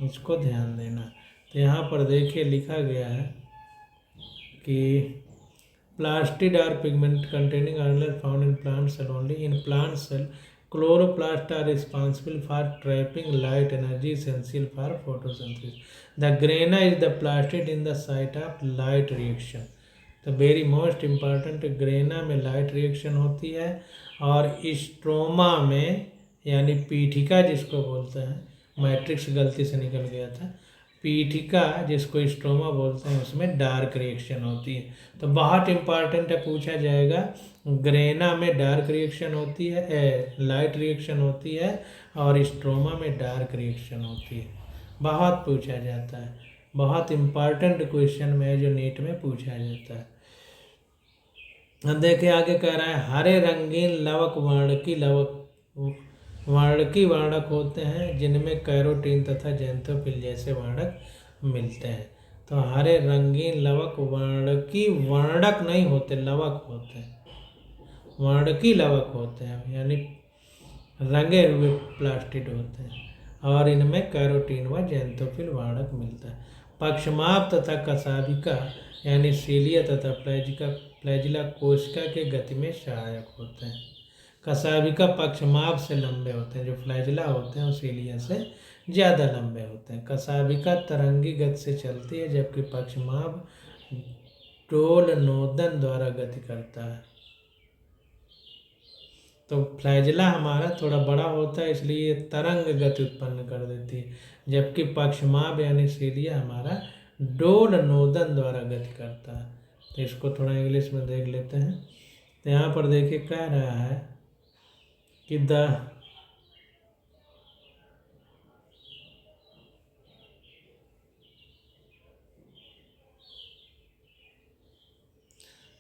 इसको ध्यान देना। तो यहाँ पर देखिए लिखा गया है कि plastid are pigment containing organelle found in plant cell only. In plant cell chloroplasts are responsible for trapping light energy essential for photosynthesis. The grana is the plastid in the site of light reaction. तो very most important, grana में light reaction होती है और stroma में यानी पीठिका जिसको बोलते हैं, मैट्रिक्स गलती से निकल गया था, पीठिका जिसको स्ट्रोमा बोलते हैं उसमें डार्क रिएक्शन होती है। तो बहुत इंपॉर्टेंट है, पूछा जाएगा ग्रेना में डार्क रिएक्शन होती है, लाइट रिएक्शन होती है और स्ट्रोमा में डार्क रिएक्शन होती है। बहुत पूछा जाता है, बहुत इम्पॉर्टेंट क्वेश्चन में जो नीट में पूछा जाता है। अब देखिए आगे कह रहा है हरे रंगीन लवक वर्णक होते हैं जिनमें कैरोटीन तथा ज़ैंथोफिल जैसे वर्णक मिलते हैं। तो हरे रंगीन लवक वर्णक नहीं होते, लवक होते हैं, वर्णकी लवक होते हैं यानी रंगे हुए प्लास्टिड होते हैं और इनमें कैरोटीन व ज़ैंथोफिल वर्णक मिलता है। पक्षमाप तथा कशाभिका यानी सीलिया तथा फ्लैजिला कोशिका के गति में सहायक होते हैं। कशाभिका पक्षमाप से लंबे होते हैं, जो फ्लैजिला होते हैं वो सीलिया से ज़्यादा लंबे होते हैं। कशाभिका तरंगी गति से चलती है जबकि पक्षमाप टोल नोदन द्वारा गति करता है। तो फ्लैजिला हमारा थोड़ा बड़ा होता है इसलिए तरंग गति उत्पन्न कर देती है, जबकि पक्षमाप यानी सीलिया हमारा डोल नोदन द्वारा गति करता है। तो इसको थोड़ा इंग्लिश में देख लेते हैं। तो यहाँ पर देखिए कह रहा है कि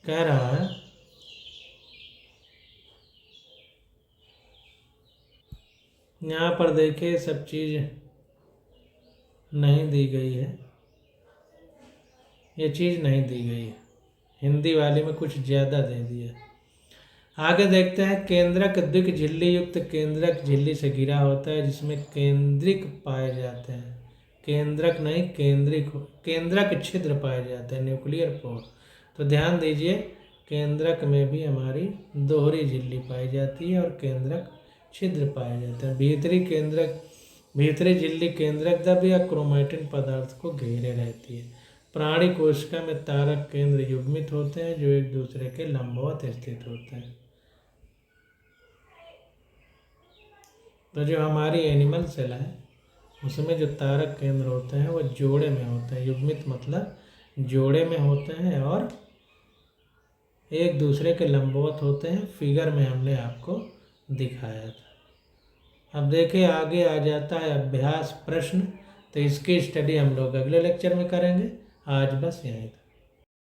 कह रहा है यहाँ पर देखिए सब चीज़ नहीं दी गई है, ये चीज़ नहीं दी गई है, हिंदी वाले में कुछ ज़्यादा दे दिया। आगे देखते हैं केंद्रक द्विक झिल्ली युक्त केंद्रक झिल्ली से घिरा होता है जिसमें केंद्रिक पाए जाते हैं, केंद्रक नहीं केंद्रक छिद्र पाए जाते हैं, न्यूक्लियर पोर। तो ध्यान दीजिए केंद्रक में भी हमारी दोहरी झिल्ली पाई जाती है और केंद्रक छिद्र पाए जाते हैं। भीतरी झिल्ली केंद्रक द्रव्य या क्रोमैटिन पदार्थ को घेरे रहती है। प्राणी कोशिका में तारक केंद्र युग्मित होते हैं जो एक दूसरे के लंबवत स्थित होते हैं। तो जो हमारी एनिमल सेल है उसमें जो तारक केंद्र होते हैं वो जोड़े में होते हैं, युग्मित मतलब जोड़े में होते हैं और एक दूसरे के लंबवत होते हैं। फिगर में हमने आपको दिखाया था। अब देखिए आगे आ जाता है अभ्यास प्रश्न, तो इसकी स्टडी हम लोग अगले लेक्चर में करेंगे। आज बस यहीं तक।